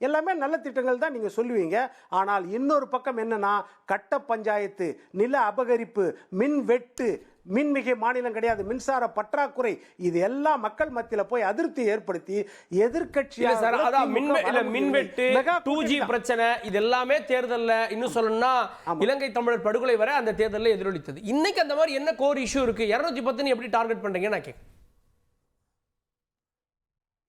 எல்லாமே நல்ல திட்டங்கள் தான் நீங்க சொல்லுவீங்க. ஆனால் இன்னொரு பக்கம் என்னன்னா, கட்ட பஞ்சாயத்து, நில அபகரிப்பு, மின் வெட்டு, மின்மிகை மாநிலம் கிடையாது, மின்சார பற்றாக்குறை, இது எல்லாம் மக்கள் மத்தியில் போய் அதிருப்தி ஏற்படுத்தி எதிர்க்கட்சியாக மின்வெட்டு, 2G பிரச்சனை, இது எல்லாமே தேர்தல்ல இன்னும் சொல்லணும்னா இலங்கை தமிழர் படுகொலை வரை அந்த தேர்தலில் எதிரொலித்தது. இன்னைக்கு அந்த மாதிரி என்ன கோர் இஷ்யூ இருக்கு? 210 எப்படி டார்கெட் பண்றீங்க? நான் கேட்க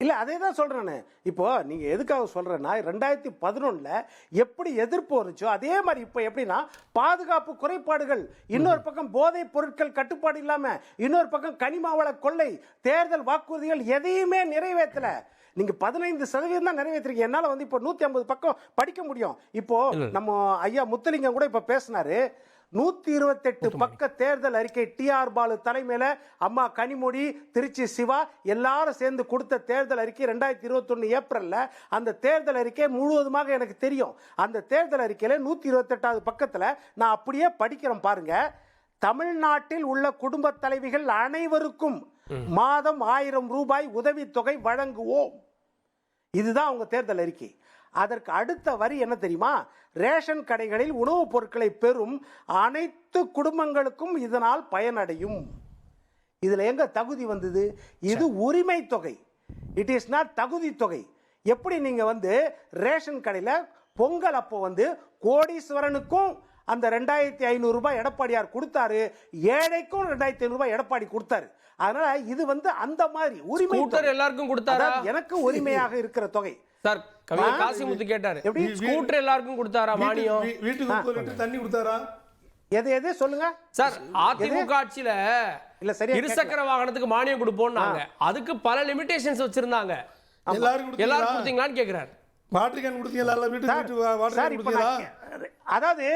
இல்லை அதே தான் சொல்கிறேன்னு. இப்போ நீங்கள் எதுக்காக சொல்கிறேன்னா 2011 எப்படி எதிர்ப்பு வந்துச்சோ அதே மாதிரி இப்போ எப்படின்னா பாதுகாப்பு குறைபாடுகள், இன்னொரு பக்கம் போதைப் பொருட்கள் கட்டுப்பாடு இல்லாமல், இன்னொரு பக்கம் கனிமவள கொள்ளை, தேர்தல் வாக்குறுதிகள் எதையுமே நிறைவேற்றலை. நீங்க 15% தான் நிறைவேற்றிருக்கீங்க. என்னால வந்து இப்போ 150 பக்கம் படிக்க முடியும். இப்போ நம்ம ஐயா முத்துலிங்கம் கூட இப்ப பேசினாரு. 128 பக்க தேர்தல் அறிக்கை டிஆர் பாலு தலைமையில அம்மா கனிமொழி, திருச்சி சிவா எல்லாரும் சேர்ந்து கொடுத்த தேர்தல் அறிக்கை 2021 ஏப்ரல்ல. அந்த தேர்தல் அறிக்கை முழுவதுமாக எனக்கு தெரியும். அந்த தேர்தல் அறிக்கையில 128வது பக்கத்துல நான் அப்படியே படிக்கிறேன் பாருங்க. தமிழ்நாட்டில் உள்ள குடும்ப தலைவிகள் அனைவருக்கும் மாதம் 1000 ரூபாய் உதவித்தொகை வழங்குவோம். இதுதான் அவங்க தேர்தல் அறிக்கை. அதற்கு அடுத்த வரி என்ன தெரியுமா? ரேஷன் கடைகளில் உணவுப் பொருட்களை பெறும் அனைத்து குடும்பங்களுக்கும் இதனால் பயனடையும். இதுல எங்க தகுதி வந்தது? இது உரிமை தொகை, இட் இஸ் நாட் தகுதி தொகை. எப்படி நீங்க வந்து ரேஷன் கடையில பொங்கல் அப்போ வந்து கோடீஸ்வரனுக்கும் அந்த 2500 ரூபாய் எடப்பாடியார் கொடுத்தாரு, ஏழைக்கும் 2500 ரூபாய் எடப்பாடி கொடுத்தாரு. அதனால இது வந்து அந்த மாதிரி உரிமை எல்லாருக்கும் கொடுத்தாரா? எனக்கு உரிமையாக இருக்கிற தொகை. சார் கவிஞர் காசிமுத்து கேட்டாரு, ஸ்கூட்டர் எல்லாருக்கும் கொடுத்தாரா? மானியம் வீட்டுக்கு 30 லிட்டர் தண்ணி கொடுத்தாரா? எது சொல்லுங்க சார். அதிமுக ஆட்சியில இல்ல சரியா இருசக்கர வாகனத்துக்கு மானியம் கொடுப்போம்னாங்க. அதுக்கு பல லிமிடேஷன்ஸ் வச்சிருந்தாங்க. எல்லாரும் கொடுத்தீங்களான்னு கேக்குறாரு. வாட்டர் கேன் கொடுத்தீங்களா? வீட்டுக்கு வாட்டர் கேன் கொடுத்தீங்களா? அதாவது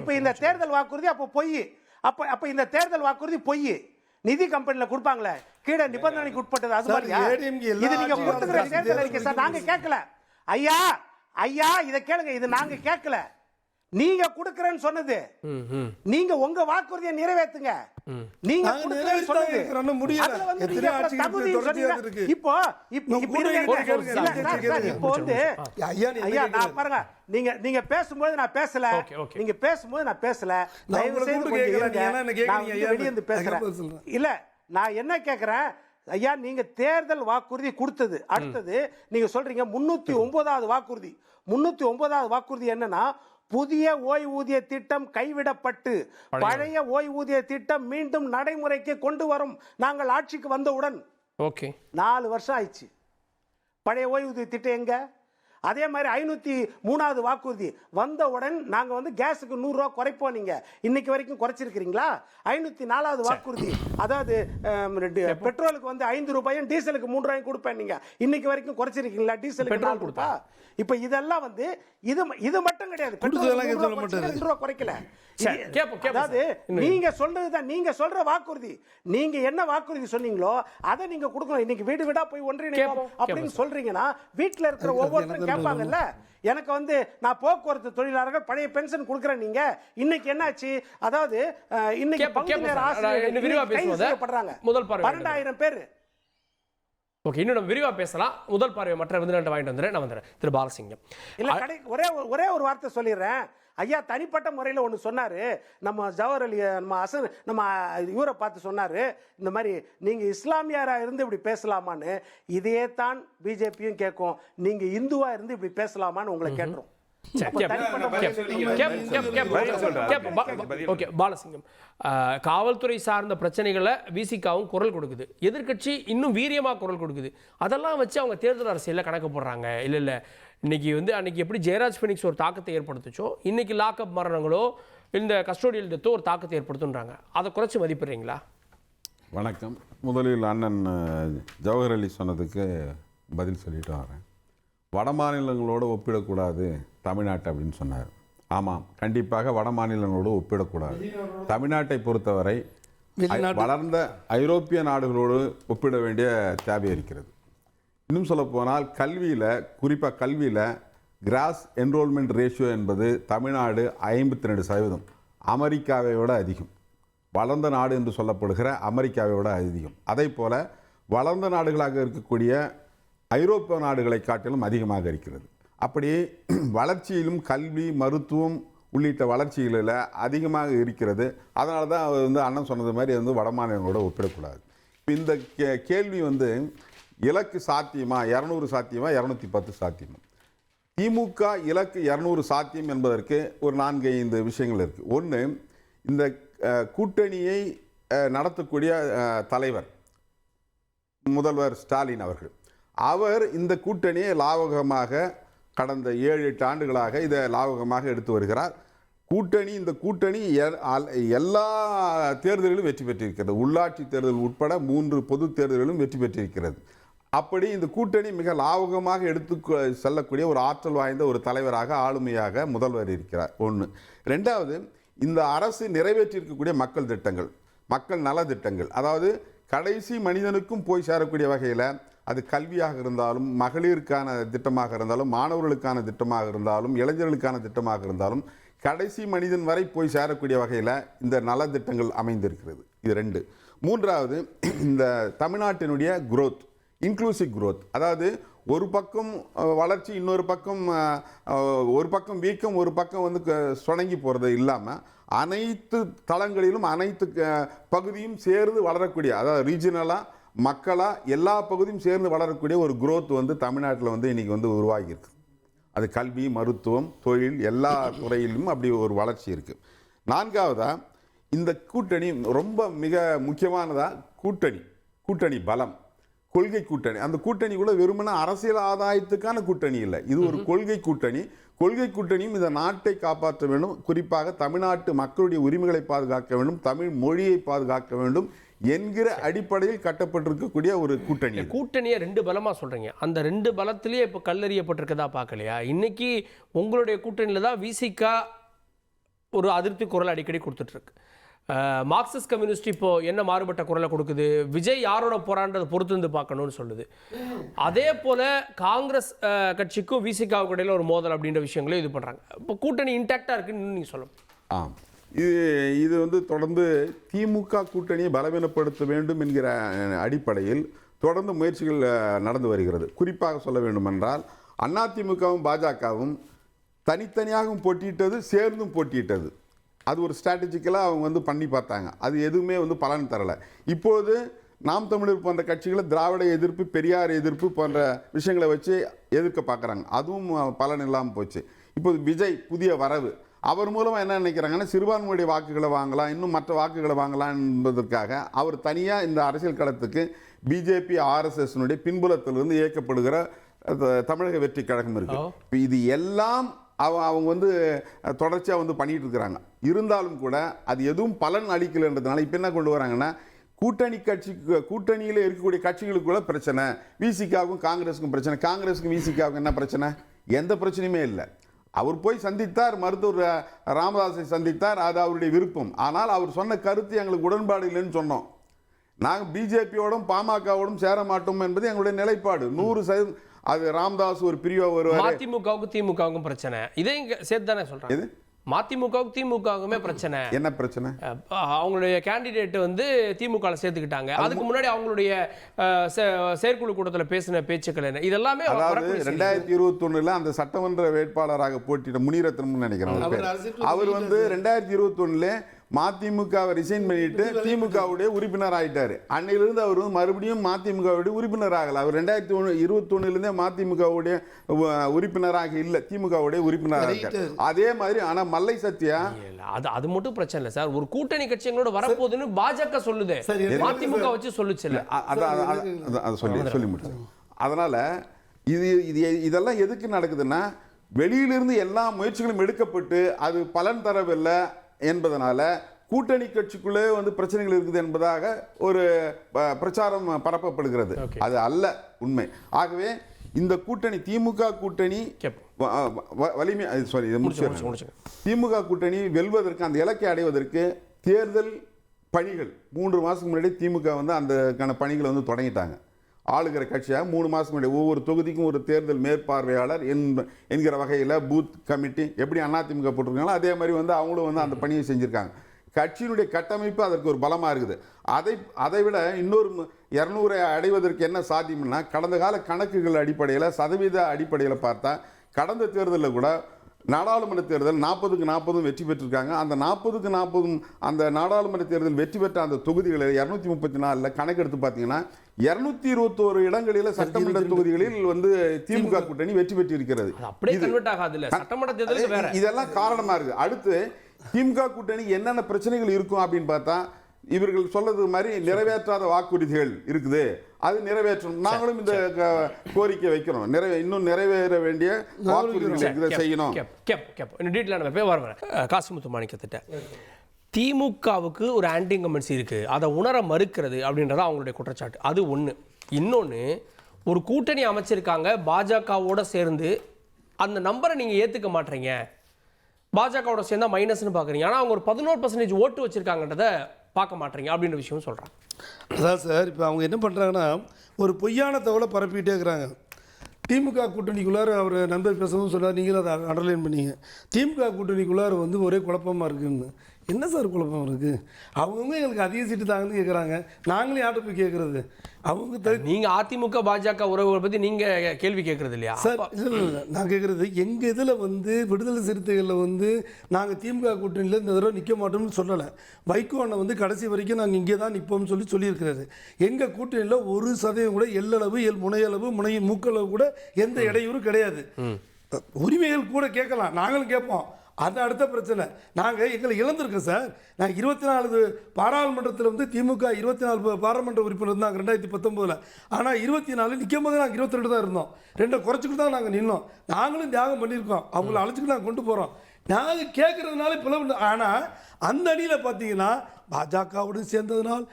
இப்ப இந்த தேர்தல் வாக்குறுதி அப்ப பொய். அப்ப இந்த தேர்தல் வாக்குறுதி பொய். நிதி கம்பெனில கொடுப்பாங்களே கீழே நிபந்தனைக்கு உட்பட்டது, அது மாதிரி இது நீங்க கொடுத்துக்கிற தேர்தல் அறிக்கை சார். நாங்க கேட்கல ஐயா இத கேளுங்க. இது நாங்க கேட்கல, நீங்க கொடுக்கறேன்னு சொன்னது. நீங்க உங்க வாக்குறுதியை நிறைவேற்றுங்க. நீங்க கொடுக்கறேன்னு சொன்னது முடியல. இப்போ வந்து ஐயா நான் பாருங்க, நீங்க பேசும்போது நான் பேசல, நீங்க பேசும்போது நான் பேசல. தயவு செய்து வெளியே வந்து பேசுறேன். இல்ல நான் என்ன கேக்குறேன் ஐயா, நீங்க தேர்தல் வாக்குறுதி கொடுத்தது. அடுத்தது நீங்க சொல்றீங்க 309வது வாக்குறுதி. 309வது வாக்குறுதி என்னன்னா, புதிய ஓய்வூதிய திட்டம் கைவிடப்பட்டு பழைய ஓய்வூதிய திட்டம் மீண்டும் நடைமுறைக்கு கொண்டு வரும் நாங்கள் ஆட்சிக்கு வந்தவுடன். 4 வருஷம் ஆயிடுச்சு. பழைய ஓய்வூதிய திட்டம் எங்க? அதே மாதிரி 503வது வாக்குறுதி வந்தவுடன் நாங்க வந்து கேஸுக்கு 100 ரூபாய் குறைப்போம். நீங்க இன்னைக்கு வரைக்கும் குறைச்சிருக்கீங்களா? 504வது வாக்குறுதி, அதாவது பெட்ரோலுக்கு வந்து 5 ரூபாயும் டீசலுக்கு 3 ரூபாயும் கொடுப்பேன். நீங்க இன்னைக்கு வரைக்கும் குறைச்சிருக்கீங்களா? டீசலுக்கு 4 கொடுப்பா. இப்ப இதெல்லாம் வந்து இது மட்டும் கிடையாது. குறைக்கல. அதாவது நீங்க சொல்றதுதான், நீங்க சொல்ற வாக்குறுதி, நீங்க என்ன வாக்குறுதி சொன்னீங்களோ அதை நீங்க கொடுக்கணும். இன்னைக்கு வீடு வீடா போய் ஒன்றிணைப்போம் அப்படின்னு சொல்றீங்கன்னா வீட்டுல இருக்கிற ஒவ்வொருத்தரும் கேட்பாங்கல்ல. எனக்கு வந்து நான் போக்குவரத்து தொழிலாளர்கள் பழைய பென்ஷன் கொடுக்குறேன். நீங்க இன்னைக்கு என்னாச்சு? அதாவது இன்னைக்கு பகுதி நேர ஆசிரியர்கள் பண்றாங்க 12,000 பேர். ஓகே, இன்னும் நம்ம விரிவா பேசலாம். முதல் பார்வை மற்ற விருந்தினர்கிட்ட வாங்கிட்டு வந்துடுறேன். நான் வந்துடுறேன். திரு பாலசிங்கம். இல்ல ஒரே ஒரு வார்த்தை சொல்லிடுறேன். ஐயா தனிப்பட்ட முறையில் ஒன்று சொன்னாரு. நம்ம ஜவஹர் அலி நம்ம இவரை பார்த்து சொன்னாரு, இந்த மாதிரி நீங்க இஸ்லாமியரா இருந்து இப்படி பேசலாமான்னு. இதே தான் பிஜேபியும் கேட்கும், நீங்க இந்துவா இருந்து இப்படி பேசலாமான்னு உங்களை கேட்டுரும். பாலசிங்கம், காவல்துறை சார்ந்த பிரச்சனைகளை விசிகாவும் குரல் கொடுக்குது, எதிர்கட்சி இன்னும் வீரியமா குரல் கொடுக்குது. அதெல்லாம் வச்சு அவங்க தேர்தல் அரசியல்ல கணக்கு போடுறாங்க. இல்ல இன்னைக்கு வந்து அன்னைக்கு எப்படி ஜெயராஜ் பினிக்ஸ் ஒரு தாக்கத்தை ஏற்படுத்துச்சோ, இன்னைக்கு லாக்அப் மரணங்களோ இந்த கஸ்டோடியல் டெத்தோ ஒரு தாக்கத்தை ஏற்படுத்துன்றாங்க. அதை குறைச்சி மதிப்பிடுறீங்களா? வணக்கம். முதலில் அண்ணன் ஜவஹர் அலி சொன்னதுக்கு பதில் சொல்லிட்டு வரேன். வட மாநிலங்களோடு ஒப்பிடக்கூடாது தமிழ்நாட்டை அப்படின்னு சொன்னார். ஆமாம், கண்டிப்பாக வட மாநிலங்களோடு ஒப்பிடக்கூடாது. தமிழ்நாட்டை பொறுத்தவரை வளர்ந்த ஐரோப்பிய நாடுகளோடு ஒப்பிட வேண்டிய தேவை இருக்கிறது. இன்னும் சொல்லப்போனால் கல்வியில், குறிப்பாக கல்வியில் கிராஸ் என்ரோல்மெண்ட் ரேஷியோ என்பது தமிழ்நாடு 52%, அமெரிக்காவை விட அதிகம். வளர்ந்த நாடு என்று சொல்லப்படுகிற அமெரிக்காவை விட அதிகம். அதே போல் வளர்ந்த நாடுகளாக இருக்கக்கூடிய ஐரோப்பிய நாடுகளை காட்டிலும் அதிகமாக இருக்கிறது. அப்படி வளர்ச்சியிலும் கல்வி, மருத்துவம் உள்ளிட்ட வளர்ச்சிகளில் அதிகமாக இருக்கிறது. அதனால தான் அவர் வந்து அண்ணன் சொன்னது மாதிரி வந்து வட மாநிலங்களோட ஒப்பிடக்கூடாது. இந்த கேள்வி வந்து இலக்கு சாத்தியமா, 200 சாத்தியமா, 210 சாத்தியமா? திமுக இலக்கு 200 சாத்தியம் என்பதற்கு ஒரு 4-5 விஷயங்கள் இருக்குது. ஒன்று, இந்த கூட்டணியை நடத்தக்கூடிய தலைவர் முதல்வர் ஸ்டாலின் அவர்கள் அவர் இந்த கூட்டணியை லாவகமாக கடந்த 7-8 ஆண்டுகளாக இதை லாவகமாக எடுத்து வருகிறார். இந்த கூட்டணி எல்லா தேர்தலிலும் வெற்றி பெற்றிருக்கிறது. உள்ளாட்சி தேர்தல் உட்பட 3 பொது தேர்தலிலும் வெற்றி பெற்றிருக்கிறது. அப்படி இந்த கூட்டணி மிக லாவகமாக எடுத்து செல்லக்கூடிய ஒரு ஆற்றல் வாய்ந்த ஒரு தலைவராக, ஆளுமையாக முதல்வர் இருக்கிறார். 1. 2வது, இந்த அரசு நிறைவேற்றியிருக்கக்கூடிய மக்கள் திட்டங்கள், மக்கள் நலத்திட்டங்கள், அதாவது கடைசி மனிதனுக்கும் போய் சேரக்கூடிய வகையில், அது கல்வியாக இருந்தாலும், மகளிருக்கான திட்டமாக இருந்தாலும், மாணவர்களுக்கான திட்டமாக இருந்தாலும், இளைஞர்களுக்கான திட்டமாக இருந்தாலும், கடைசி மனிதன் வரை போய் சேரக்கூடிய வகையில் இந்த நலத்திட்டங்கள் அமைந்திருக்கிறது. இது 2. 3வது, இந்த தமிழ்நாட்டினுடைய குரோத், இன்க்ளூசிவ் குரோத், அதாவது ஒரு பக்கம் வளர்ச்சி, இன்னொரு பக்கம் ஒரு பக்கம் வீக்கம், ஒரு பக்கம் வந்து சுணங்கி போகிறது இல்லாமல் அனைத்து தளங்களிலும் அனைத்து பகுதியும் சேர்ந்து வளரக்கூடிய, அதாவது ரீஜனலாக மக்களாக எல்லா பகுதியும் சேர்ந்து வளரக்கூடிய ஒரு குரோத் வந்து தமிழ்நாட்டில் வந்து இன்றைக்கி வந்து உருவாகியிருக்கு. அது கல்வி, மருத்துவம், தொழில் எல்லா துறையிலும் அப்படி ஒரு வளர்ச்சி இருக்குது. 4வதாக, இந்த கூட்டணி ரொம்ப மிக முக்கியமானதாக கூட்டணி பலம், கொள்கை கூட்டணி. அந்த கூட்டணி கூட வெறுமன அரசியல் ஆதாயத்துக்கான கூட்டணி இல்லை, இது ஒரு கொள்கை கூட்டணி. கொள்கை கூட்டணியும் இந்த நாட்டை காப்பாற்ற வேண்டும், குறிப்பாக தமிழ்நாட்டு மக்களுடைய உரிமைகளை பாதுகாக்க வேண்டும், தமிழ் மொழியை பாதுகாக்க வேண்டும் என்கிற அடிப்படையில் கட்டப்பட்டிருக்கக்கூடிய ஒரு கூட்டணி. கூட்டணியை 2 பலமாக சொல்கிறீங்க. அந்த 2 பலத்திலேயே இப்போ கல்லறியப்பட்டிருக்கதா பார்க்கலையா? இன்னைக்கு உங்களுடைய கூட்டணியில் தான் விசிகா ஒரு அதிருப்தி குரல் அடிக்கடி கொடுத்துட்ருக்கு. மார்க்சிஸ்ட் கம்யூனிஸ்ட் இப்போ என்ன மாறுபட்ட குரலை கொடுக்குது, விஜய் யாரோட போராண்டதை பொறுத்து வந்து பார்க்கணும்னு சொல்லுது. அதே போல் காங்கிரஸ் கட்சிக்கும் விசிகாவுக்கு இடையில ஒரு மோதல் அப்படின்ற விஷயங்களையும் இது பண்ணுறாங்க. இப்போ கூட்டணி இன்டாக்டாக இருக்குன்னு நீங்கள் சொல்லணும். இது வந்து தொடர்ந்து திமுக கூட்டணியை பலவீனப்படுத்த வேண்டும் என்கிற அடிப்படையில் தொடர்ந்து முயற்சிகள் நடந்து வருகிறது. குறிப்பாக சொல்ல வேண்டுமென்றால் அதிமுகவும் பாஜகவும் தனித்தனியாகவும் போட்டியிட்டது, சேர்ந்தும் போட்டியிட்டது. அது ஒரு ஸ்ட்ராட்டஜிக்கலாக அவங்க வந்து பண்ணி பார்த்தாங்க. அது எதுவுமே வந்து பலன் தரலை. இப்போது நாம் தமிழர் போன்ற கட்சிகளை திராவிட எதிர்ப்பு, பெரியார் எதிர்ப்பு போன்ற விஷயங்களை வச்சு எதிர்க்க பார்க்குறாங்க. அதுவும் பலன் இல்லாமல் போச்சு. இப்போது விஜய் புதிய வரவு, அவர் மூலமாக என்ன நினைக்கிறாங்கன்னா சிறுபான்மையுடைய வாக்குகளை வாங்கலாம், இன்னும் மற்ற வாக்குகளை வாங்கலாம் என்பதற்காக அவர் தனியாக இந்த அரசியல் களத்துக்கு பிஜேபி RSSனுடைய பின்புலத்திலிருந்து இயக்கப்படுகிற தமிழக வெற்றி கழகம் இருக்குது. இது எல்லாம் அவங்க வந்து தொடர்ச்சியாக வந்து பண்ணிட்டு இருக்கிறாங்க. இருந்தாலும் கூட அது எதுவும் பலன் அளிக்கலைன்றதுனால இப்போ என்ன கொண்டு வராங்கன்னா, கூட்டணியில் இருக்கக்கூடிய கட்சிகளுக்குள்ள பிரச்சனை, விசிகாவுக்கும் காங்கிரஸுக்கும் பிரச்சனை, காங்கிரஸுக்கும் விசிகாவுக்கும் என்ன பிரச்சனை? எந்த பிரச்சனையுமே இல்லை. அவர் போய் சந்தித்தார், மருத்துவர் ராமதாஸை சந்தித்தார், அது அவருடைய விருப்பம். ஆனால் அவர் சொன்ன கருத்து எங்களுக்கு உடன்பாடு இல்லைன்னு சொன்னோம். நாங்கள் பிஜேபியோடும் பாமகவோடும் சேர மாட்டோம் என்பது எங்களுடைய நிலைப்பாடு 100%. அது ராமதாஸ் ஒரு பிரிவா வருவார். மதிமுகவுக்கும் திமுகவுக்கும் பிரச்சனை, இதை இங்க சேர்த்து தானே சொல்றாங்க. மதிமுகவுக்கும் திமுகவுக்குமே பிரச்சனை. என்ன பிரச்சனை? அவங்களுடைய கேண்டிடேட் வந்து திமுக சேர்த்துக்கிட்டாங்க. அதுக்கு முன்னாடி அவங்களுடைய செயற்குழு கூட்டத்தில் பேசின பேச்சுக்கள் என்ன, இதெல்லாமே 2021 அந்த சட்டமன்ற வேட்பாளராக போட்டியிட்ட முனிரத்னம் நினைக்கிறேன். அவர் வந்து 2021 மதிமுகவை ரிசைன் பண்ணிட்டு திமுகவுடைய உறுப்பினர் ஆயிட்டாரு. அன்னையிலிருந்து அவர் வந்து மறுபடியும் மதிமுகவுடைய உறுப்பினர் ஆகல. அவர் 2021 மதிமுகவுடைய உறுப்பினராக இல்லை, திமுகவுடைய உறுப்பினராக இருக்கார். அதே மாதிரி ஆனா மல்லை சத்யா அது மட்டும் பிரச்சனை இல்லை சார். ஒரு கூட்டணி கட்சிகளோட வரப்போகுதுன்னு பாஜக சொல்லுது, மதிமுக வச்சு சொல்லுச்சு. சொல்லி முடிச்சு. அதனால இதெல்லாம் எதுக்கு நடக்குதுன்னா, வெளியிலிருந்து எல்லா முயற்சிகளும் எடுக்கப்பட்டு அது பலன் தரவில்லை என்பதனால கூட்டணி கட்சிக்குள்ளே வந்து பிரச்சனைகள் இருக்குது என்பதாக ஒரு பிரச்சாரம் பரப்பப்படுகிறது. அது அல்ல உண்மை. ஆகவே இந்த கூட்டணி திமுக கூட்டணி வலிமை, திமுக கூட்டணி வெல்வதற்கு, அந்த இலக்கை அடைவதற்கு தேர்தல் பணிகள் 3 மாதத்துக்கு முன்னாடி திமுக வந்து அதுக்கான பணிகளை வந்து தொடங்கிட்டாங்க. ஆளுகிற கட்சியாக 3 மாதத்துக்கு முன்னாடி ஒவ்வொரு தொகுதிக்கும் ஒரு தேர்தல் மேற்பார்வையாளர் என்கிற வகையில் பூத் கமிட்டி எப்படி அதிமுக போட்டிருக்காங்களோ அதே மாதிரி வந்து அவங்களும் வந்து அந்த பணியை செஞ்சுருக்காங்க. கட்சியினுடைய கட்டமைப்பு அதற்கு ஒரு பலமாக இருக்குது. அதை விட இன்னொரு 200 அடைவதற்கு என்ன சாத்தியம்னா, கடந்த கால கணக்குகள் அடிப்படையில், சதவீத அடிப்படையில் பார்த்தா கடந்த தேர்தலில் கூட நாடாளுமன்ற தேர்தல் 40க்கு 40 வெற்றி பெற்றிருக்காங்க. அந்த 40க்கு 40 அந்த நாடாளுமன்ற தேர்தல் வெற்றி பெற்ற அந்த தொகுதிகளில் 234 கணக்கெடுத்து பார்த்தீங்கன்னா 221 இடங்களில் சட்டமன்ற தொகுதிகளில் வந்து திமுக கூட்டணி வெற்றி பெற்று இருக்கிறது. இதெல்லாம் காரணமா இருக்கு. அடுத்து திமுக கூட்டணி என்னென்ன பிரச்சனைகள் இருக்கும் அப்படின்னு பார்த்தா, இவர்கள் சொல்றது மாதிரி நிறைவேற்றாத வாக்குறுதிகள் இருக்குது, அது நிறைவேற்றணும். நாங்களும் இந்த கோரிக்கை வைக்கிறோம். இன்னும் நிறைவேற வேண்டிய வாக்குறுதிகள் இருக்குது, செய்யணும். காசிமுத்து மாணிக்கத்திட்ட திமுகவுக்கு ஒரு ஆன்டி இன்கம்பன்சி இருக்குது, அதை உணர மறுக்கிறது அப்படின்றத அவங்களுடைய குற்றச்சாட்டு. அது ஒன்று. இன்னொன்று, ஒரு கூட்டணி அமைச்சிருக்காங்க பாஜகவோட சேர்ந்து, அந்த நம்பரை நீங்கள் ஏற்றுக்க மாட்டீங்க, பாஜகவோட சேர்ந்தா மைனஸ்னு பார்க்குறீங்க, ஆனால் அவங்க ஒரு 11% ஓட்டு வச்சுருக்காங்கன்றத பார்க்க மாட்டீங்க அப்படின்ற விஷயம் சொல்கிறாங்க. அதான் சார், இப்போ அவங்க என்ன பண்ணுறாங்கன்னா ஒரு பொய்யான தகவலை பரப்பிக்கிட்டே இருக்கிறாங்க. திமுக கூட்டணிக்குள்ளார அவர் நண்பர் பேசவும் சொன்னார், நீங்களும் அதை அண்டர்லைன் பண்ணீங்க. திமுக கூட்டணிக்குள்ளார வந்து ஒரே குழப்பமாக இருக்குன்னு. என்ன சார் குழப்பம் இருக்குது? அவங்கவுங்க எங்களுக்கு அதிக சீட்டு தாங்கன்னு கேட்குறாங்க, நாங்களே யார்கிட்ட போய் கேட்குறது? அவங்க நீங்கள் அதிமுக பாஜக உறவுகளை பற்றி நீங்கள் கேள்வி கேட்குறது இல்லையா சார்? இல்லை, நான் கேட்குறது எங்கள் இதில் வந்து விடுதலை சிறுத்தைகளில் வந்து நாங்கள் திமுக கூட்டணியில் இந்த தடவை நிற்க மாட்டோம்னு சொல்லலை. வைகோ அண்ணன் வந்து கடைசி வரைக்கும் நாங்கள் இங்கே தான் நிற்போம்னு சொல்லியிருக்கிறாரு. எங்கள் கூட்டணியில் 1% கூட எல்லளவு முனையளவு மூக்களவு கூட எந்த இடையூறும் கிடையாது. உரிமைகள் கூட கேட்கலாம், நாங்களும் கேட்போம். அது அடுத்த பிரச்சனை. நாங்கள் எங்களை இழந்திருக்கோம் சார். நான் 24 பாராளுமன்றத்தில் வந்து திமுக 24 பாராளுமன்ற உறுப்பினர் இருந்தாங்க 2019. ஆனால் 24 நிற்கும் போது நாங்கள் 22 தான் இருந்தோம். 2 குறைச்சிக்கிட்டு தான் நாங்கள் நின்னோம். நாங்களும் தியாகம் பண்ணியிருக்கோம், அவங்கள அழைச்சிக்கிட்டு நாங்கள் கொண்டு போகிறோம். நாங்கள் கேட்குறதுனால பிளவு. ஆனால் அந்த அணியில் பார்த்தீங்கன்னா பாஜகவோடு சேர்ந்ததுனால்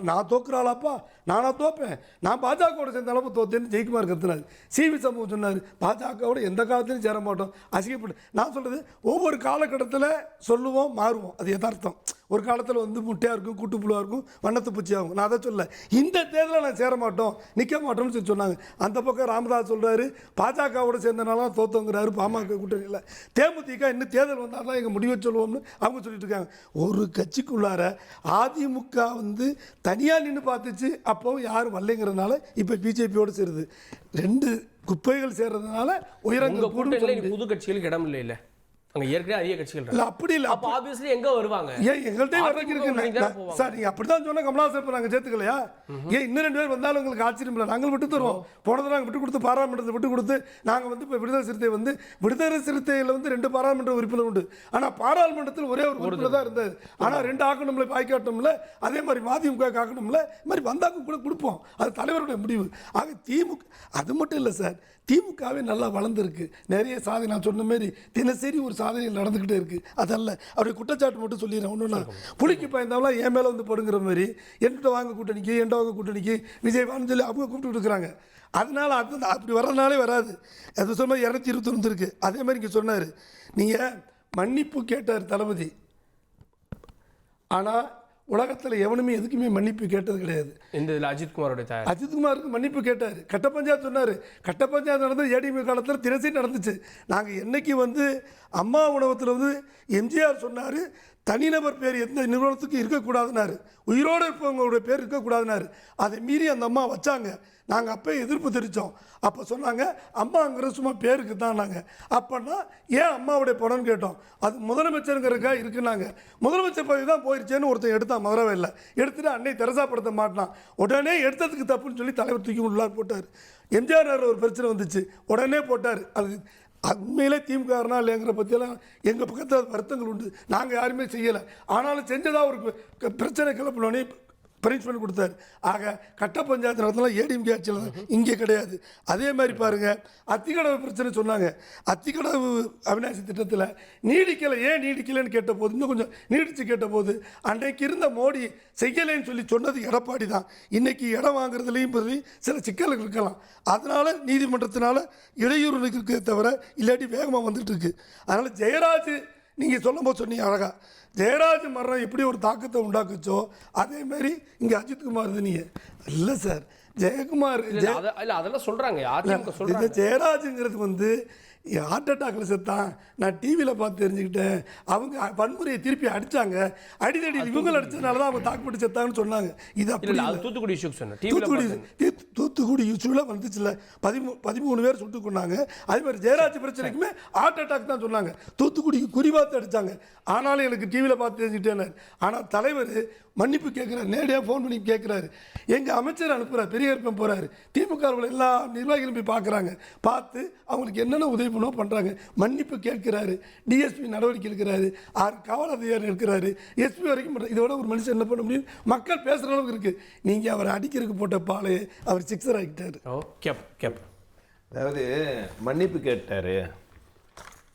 நான் தோக்குறாளாப்பா, நானா தோப்பேன், நான் பாஜகவோட சேர்ந்தாலும் தோத்தேன்னு ஜெயக்குமார் கத்துனார். சிவி சமூகம் சொன்னார், பாஜகவோட எந்த காலத்திலையும் சேர மாட்டோம், அசிங்கப்பட்டு. நான் சொல்கிறது ஒவ்வொரு காலகட்டத்தில் சொல்லுவோம், மாறுவோம், அது யதார்த்தம். ஒரு காலத்தில் வந்து முட்டையாக இருக்கும், கூட்டுப்புழுவாக இருக்கும், வண்ணத்து பூச்சியாகும். நான் அதை சொல்ல, இந்த தேர்தலில் நான் சேர மாட்டோம், நிற்க மாட்டோம்னு சொல்லி சொன்னாங்க. அந்த பக்கம் ராமதாஸ் சொல்கிறாரு, பாஜகவோட சேர்ந்தனால தோத்தோங்கிறாரு பாமக கூட்டணியில். தேமுதிக இன்னும் தேர்தல் வந்தால் தான் எங்கள் முடிவை சொல்லுவோம்னு அவங்க சொல்லிட்டு இருக்காங்க. ஒரு கட்சிக்குள்ளார அதிமுக வந்து தனியாக நின்று பார்த்துச்சு, அப்போவும் யாரும் வரலைங்கிறதுனால இப்போ பிஜேபியோடு சேருது. 2 குப்பைகள் சேர்றதுனால உயரங்கள் கூடும். புது கட்சிகளுக்கு இடம் இல்லை இல்லை, அங்க ஏற்கனவே அதிக கட்சிகள் இல்ல அப்படி இல்ல. அப்ப ஆப்வியஸ்லி எங்க வருவாங்க? ஏன் எங்கள்கிட்ட வரக்கு இருக்கு சார். நீங்க அப்படிதான் சொன்னா கமலாசன் நாங்க சேர்த்துக்கலையா? ஏன் இன்னும் 2 பேர் வந்தாலும் உங்களுக்கு ஆச்சரியம் இல்லை, நாங்கள் விட்டு தருவோம். போனதை நாங்கள் விட்டு கொடுத்து பாராளுமன்றத்தை விட்டு கொடுத்து நாங்கள் வந்து இப்போ விடுதலை சிறுத்தையில் வந்து 2 பாராளுமன்ற உறுப்பினர் உண்டு. ஆனால் பாராளுமன்றத்தில் ஒரே ஒரு உறுப்பினர் தான் இருந்தது. ஆனால் 2 ஆக்கணும்ல, பாய்க்காட்டணும்ல, அதே மாதிரி மதிமுக ஆக்கணும்ல, இது மாதிரி வந்தாங்க கூட கொடுப்போம். அது தலைவருடைய முடிவு. ஆக திமுக அது மட்டும் இல்லை சார், திமுகவே நல்லா வளர்ந்துருக்கு. நிறைய சாதனை நான் சொன்ன மாதிரி தினசரி ஒரு சாதனைகள் நடந்துக்கிட்டே இருக்குது. அதல்ல அவருடைய குற்றச்சாட்டு மட்டும் சொல்லிடுறேன். ஒன்றுனா புளிக்கு பயந்தாலும் என் மேலே வந்து படுங்கிற மாதிரி என்கிட்ட வாங்க கூட்டணிக்கு விஜய் வான்னு சொல்லி அவங்க கூப்பிட்டு இருக்கிறாங்க. அதனால் அது அப்படி வர்றதுனாலே வராது. அது சொன்ன 221 இருக்குது. அதே மாதிரி இங்கே சொன்னார், நீங்கள் மன்னிப்பு கேட்டார் தளபதி, ஆனால் உலகத்தில் எவனுமே எதுக்குமே மன்னிப்பு கேட்டது கிடையாது. இந்த இதில் அஜித்குமாருக்கு மன்னிப்பு கேட்டார். கட்ட பஞ்சாயத்து சொன்னார். கட்ட பஞ்சாயத்து நடந்தது ஏடிஎம்கே காலத்தில் தினசரி நடந்துச்சு. நாங்கள் என்னைக்கு வந்து அம்மா உணவகத்தில் வந்து எம்ஜிஆர் சொன்னார், தனிநபர் பேர் எந்த நிறுவனத்துக்கு இருக்கக்கூடாதுனாரு, உயிரோடு இருப்பவங்களுடைய பேர் இருக்கக்கூடாதுனாரு. அதை மீறி அந்த அம்மா வச்சாங்க. நாங்கள் அப்போ எதிர்ப்பு தெரிவித்தோம். அப்போ சொன்னாங்க அம்மாங்கிற சும்மா பேருக்கு தான். நாங்கள் அப்போன்னா ஏன் அம்மாவுடைய படம்னு கேட்டோம். அது முதலமைச்சருங்கிறக்கா இருக்குன்னாங்க. முதலமைச்சர் பதவி தான் போயிடுச்சேன்னு ஒருத்தன் எடுத்தான் மதுரவையில். எடுத்துகிட்டு அன்னை தெரசா படத்தை மாட்டினான். உடனே எடுத்ததுக்கு தப்புன்னு சொல்லி தலைவர் தூக்கி உள்ளார் போட்டார். எம்ஜிஆர் ஒரு பிரச்சனை வந்துச்சு, உடனே போட்டார். அது உண்மையிலே திமுகனா இல்லைங்கிற பற்றியெல்லாம் எங்கள் பக்கத்தில் வருத்தங்கள் உண்டு. நாங்கள் யாருமே செய்யலை. ஆனாலும் செஞ்சதாக ஒரு பிரச்சனை கிளப்பினோடனே பனிஷ்மெண்ட் கொடுத்தாரு. ஆக கட்ட பஞ்சாயத்து நடத்தலாம் ஏடிஎம்கே ஆட்சியில் தான், இங்கே கிடையாது. அதே மாதிரி பாருங்கள், அத்திக்கடவு பிரச்சனை சொன்னாங்க. அத்திக்கடவு அவிநாசி திட்டத்தில் நீடிக்கலை, ஏன் நீடிக்கலைன்னு கேட்டபோது, இன்னும் கொஞ்சம் நீடித்து கேட்டபோது, அன்றைக்கு இருந்த மோடி செய்யலைன்னு சொல்லி சொன்னது எடப்பாடி தான். இன்றைக்கி இடம் வாங்குறதுலேயும் பற்றி சில சிக்கல்கள் இருக்கலாம். அதனால் நீதிமன்றத்தினால இடையூறு இருக்கே தவிர இல்லாட்டி வேகமாக வந்துட்டு இருக்கு. அதனால் ஜெயராஜ் நீங்கள் சொல்லும்போது சொன்னீங்க அழகா, ஜெயராஜ் மரணம் எப்படி ஒரு தாக்கத்தை உண்டாக்குச்சோ அதே மாதிரி இங்கே அஜித்குமார் நீங்கள் இல்லை சார். ஜெயக்குமார் அதெல்லாம் சொல்கிறாங்க. ஜெயராஜுங்கிறது வந்து ஹார்ட் அட்டாக்கில் செத்தான், நான் டிவியில் பார்த்து தெரிஞ்சுக்கிட்டேன். அவங்க வன்முறையை திருப்பி அடித்தாங்க, அடிதடி இவங்க அடித்ததுனால தான் அவங்க தாக்குப்பட்டு செத்தாங்கன்னு சொன்னாங்க. இது அப்படி தூத்துக்குடி இஷ்யூவில் வந்துச்சுல 13 பேர் சுட்டு கொண்டாங்க. அதே மாதிரி ஜெயராஜ் பிரச்சனைக்குமே ஹார்ட் அட்டாக் தான் சொன்னாங்க. தூத்துக்குடிக்கு குறிபார்த்து அடித்தாங்க. ஆனாலும் எனக்கு டிவியில் பார்த்து தெரிஞ்சுக்கிட்டேன். ஆனால் தலைவர் மன்னிப்பு கேட்குறாரு, நேரடியாக ஃபோன் பண்ணி கேட்குறாரு. எங்கள் அமைச்சர் அனுப்புகிறார், பெரிய போகிறாரு. திமுக எல்லா நிர்வாகிகளும் போய் பார்க்குறாங்க. பார்த்து அவங்களுக்கு என்னென்ன உதவி பண்ணுவோம் பண்ணுறாங்க. மன்னிப்பு கேட்கிறாரு, டிஎஸ்பி நடவடிக்கை எடுக்கிறாரு, 6 காவல் அதிகாரி இருக்கிறாரு, எஸ்பி வரைக்கும் பண்ணுறாரு. இதோட ஒரு மனுஷன் என்ன பண்ண முடியும்? மக்கள் பேசுகிற அளவுக்கு இருக்குது. நீங்கள் அவர் அடிக்கிறதுக்கு போட்ட பால் அவர் சிக்ஸர் ஆகிட்டார். அதாவது மன்னிப்பு கேட்டாரு.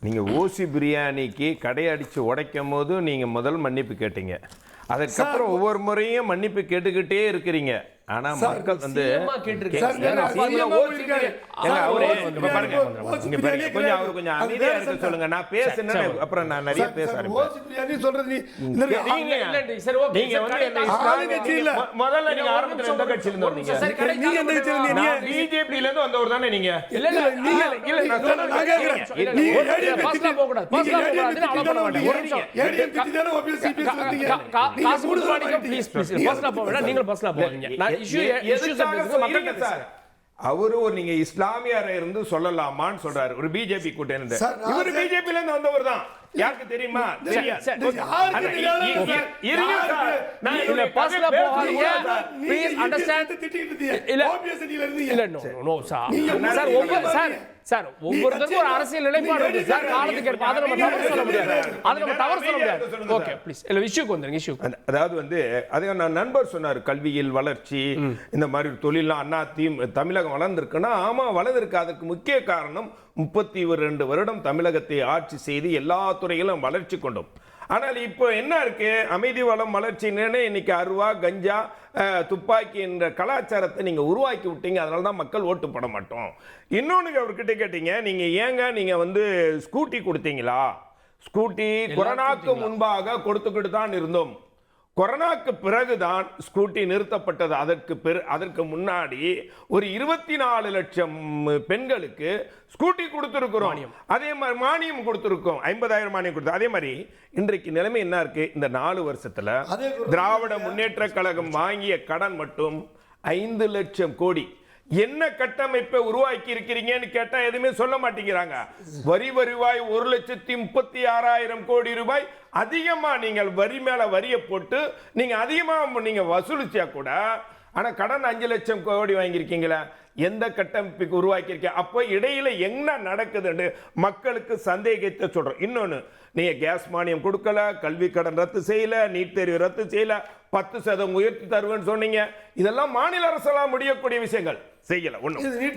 நீங்கள் ஓசி பிரியாணிக்கு கடையடிச்சு உடைக்கும் போது நீங்கள் முதல் மன்னிப்பு கேட்டீங்க. அதற்கப்புறம் ஒவ்வொரு முறையும் மன்னிப்பு கேட்டுக்கிட்டே இருக்கிறீங்க. ஆனா மக்கள் வந்து கொஞ்சம் அமைதியா இருக்க சொல்லுங்க. நான் பேசுனேன், அப்புறம் நான் நிறைய பேச முதல்ல நீங்க ஆரம்பத்துல எந்த கட்சியில இருந்து வந்தீங்க? பிஜேபியில இருந்து வந்தவர் தானே நீங்க? அவரு ஒரு நீங்க இஸ்லாமியரை இருந்து சொல்லலாமான்னு சொல்றாரு. ஒரு பிஜேபி கூட்டணி, இவரு பிஜேபியில இருந்து வந்தவர் தான். யாருக்கு தெரியுமா? சார் ஒவ்வொருத்தருக்கும் ஒரு அரசியல் நிலைப்பாடு இருக்கு சார். காலத்துக்கு ஏற்ப அதை நம்ம தவறு சொல்ல முடியாது. அதை நம்ம தவறு சொல்ல முடியாது. ஓகே ப்ளீஸ் இல்ல இஷ்யூக்கு வந்துருங்க. இஷ்யூ அதாவது வந்து அதே நான் நண்பர் சொன்னார், கல்வியில் வளர்ச்சி இந்த மாதிரி தொழிலாம் அண்ணா தமிழகம் வளர்ந்திருக்குன்னா ஆமா வளர்ந்திருக்கு. அதுக்கு முக்கிய காரணம் 32 வருடம் தமிழகத்தை ஆட்சி செய்து எல்லா துறையிலும் வளர்ச்சி கொண்டோம். ஆனால் இப்போ என்ன இருக்கு? அமைதி வளம் வளர்ச்சி இன்னைக்கு அருவா கஞ்சா துப்பாக்கி என்ற கலாச்சாரத்தை நீங்க உருவாக்கி விட்டீங்க. அதனால தான் மக்கள் ஓட்டு போட மாட்டோம். இன்னொன்னு அவர்கிட்ட கேட்டீங்க, நீங்க ஏங்க நீங்க வந்து ஸ்கூட்டி கொடுத்தீங்களா? ஸ்கூட்டி கொரோனாக்கு முன்பாக கொடுத்துக்கிட்டு தான் இருந்தோம். கொரோனாக்கு பிறகுதான் ஸ்கூட்டி நிறுத்தப்பட்டது. அதற்கு முன்னாடி ஒரு 24 லட்சம் பெண்களுக்கு ஸ்கூட்டி கொடுத்திருக்கிறோம். அதே மாதிரி மானியம் கொடுத்திருக்கோம், 50,000 மானியம் கொடுத்தோம். அதே மாதிரி இன்றைக்கு நிலைமை என்ன இருக்கு? இந்த 4 வருஷத்துல திராவிட முன்னேற்ற கழகம் வாங்கிய கடன் மட்டும் 5 லட்சம் கோடி. என்ன கட்டமைப்பை உருவாக்கி இருக்கிறீங்கன்னு கேட்டா எதுவுமே சொல்ல மாட்டேங்கிறாங்க. வரி வருவாய் 1,36,000 கோடி ரூபாய் அதிகமா நீங்கள் வரி மேல வரிய போட்டு நீங்க அதிகமா நீங்க வசூலிச்சா கூட, ஆனா கடன் 5 லட்சம் கோடி வாங்கியிருக்கீங்களா? எந்த கட்டமைப்புக்கு உருவாக்கியிருக்கீங்க? அப்போ இடையில என்ன நடக்குதுன்னு மக்களுக்கு சந்தேகத்தை சொல்றோம். இன்னொன்னு, நீங்க கேஸ் மானியம் கொடுக்கல, கல்வி கடன் ரத்து செய்யல, நீட் தேர்வு ரத்து செய்யல, 10% உயர்த்தி தருவேன்னு சொன்னீங்க. இதெல்லாம் மாநில அரசெல்லாம் முடியக்கூடிய விஷயங்கள் செய்யல.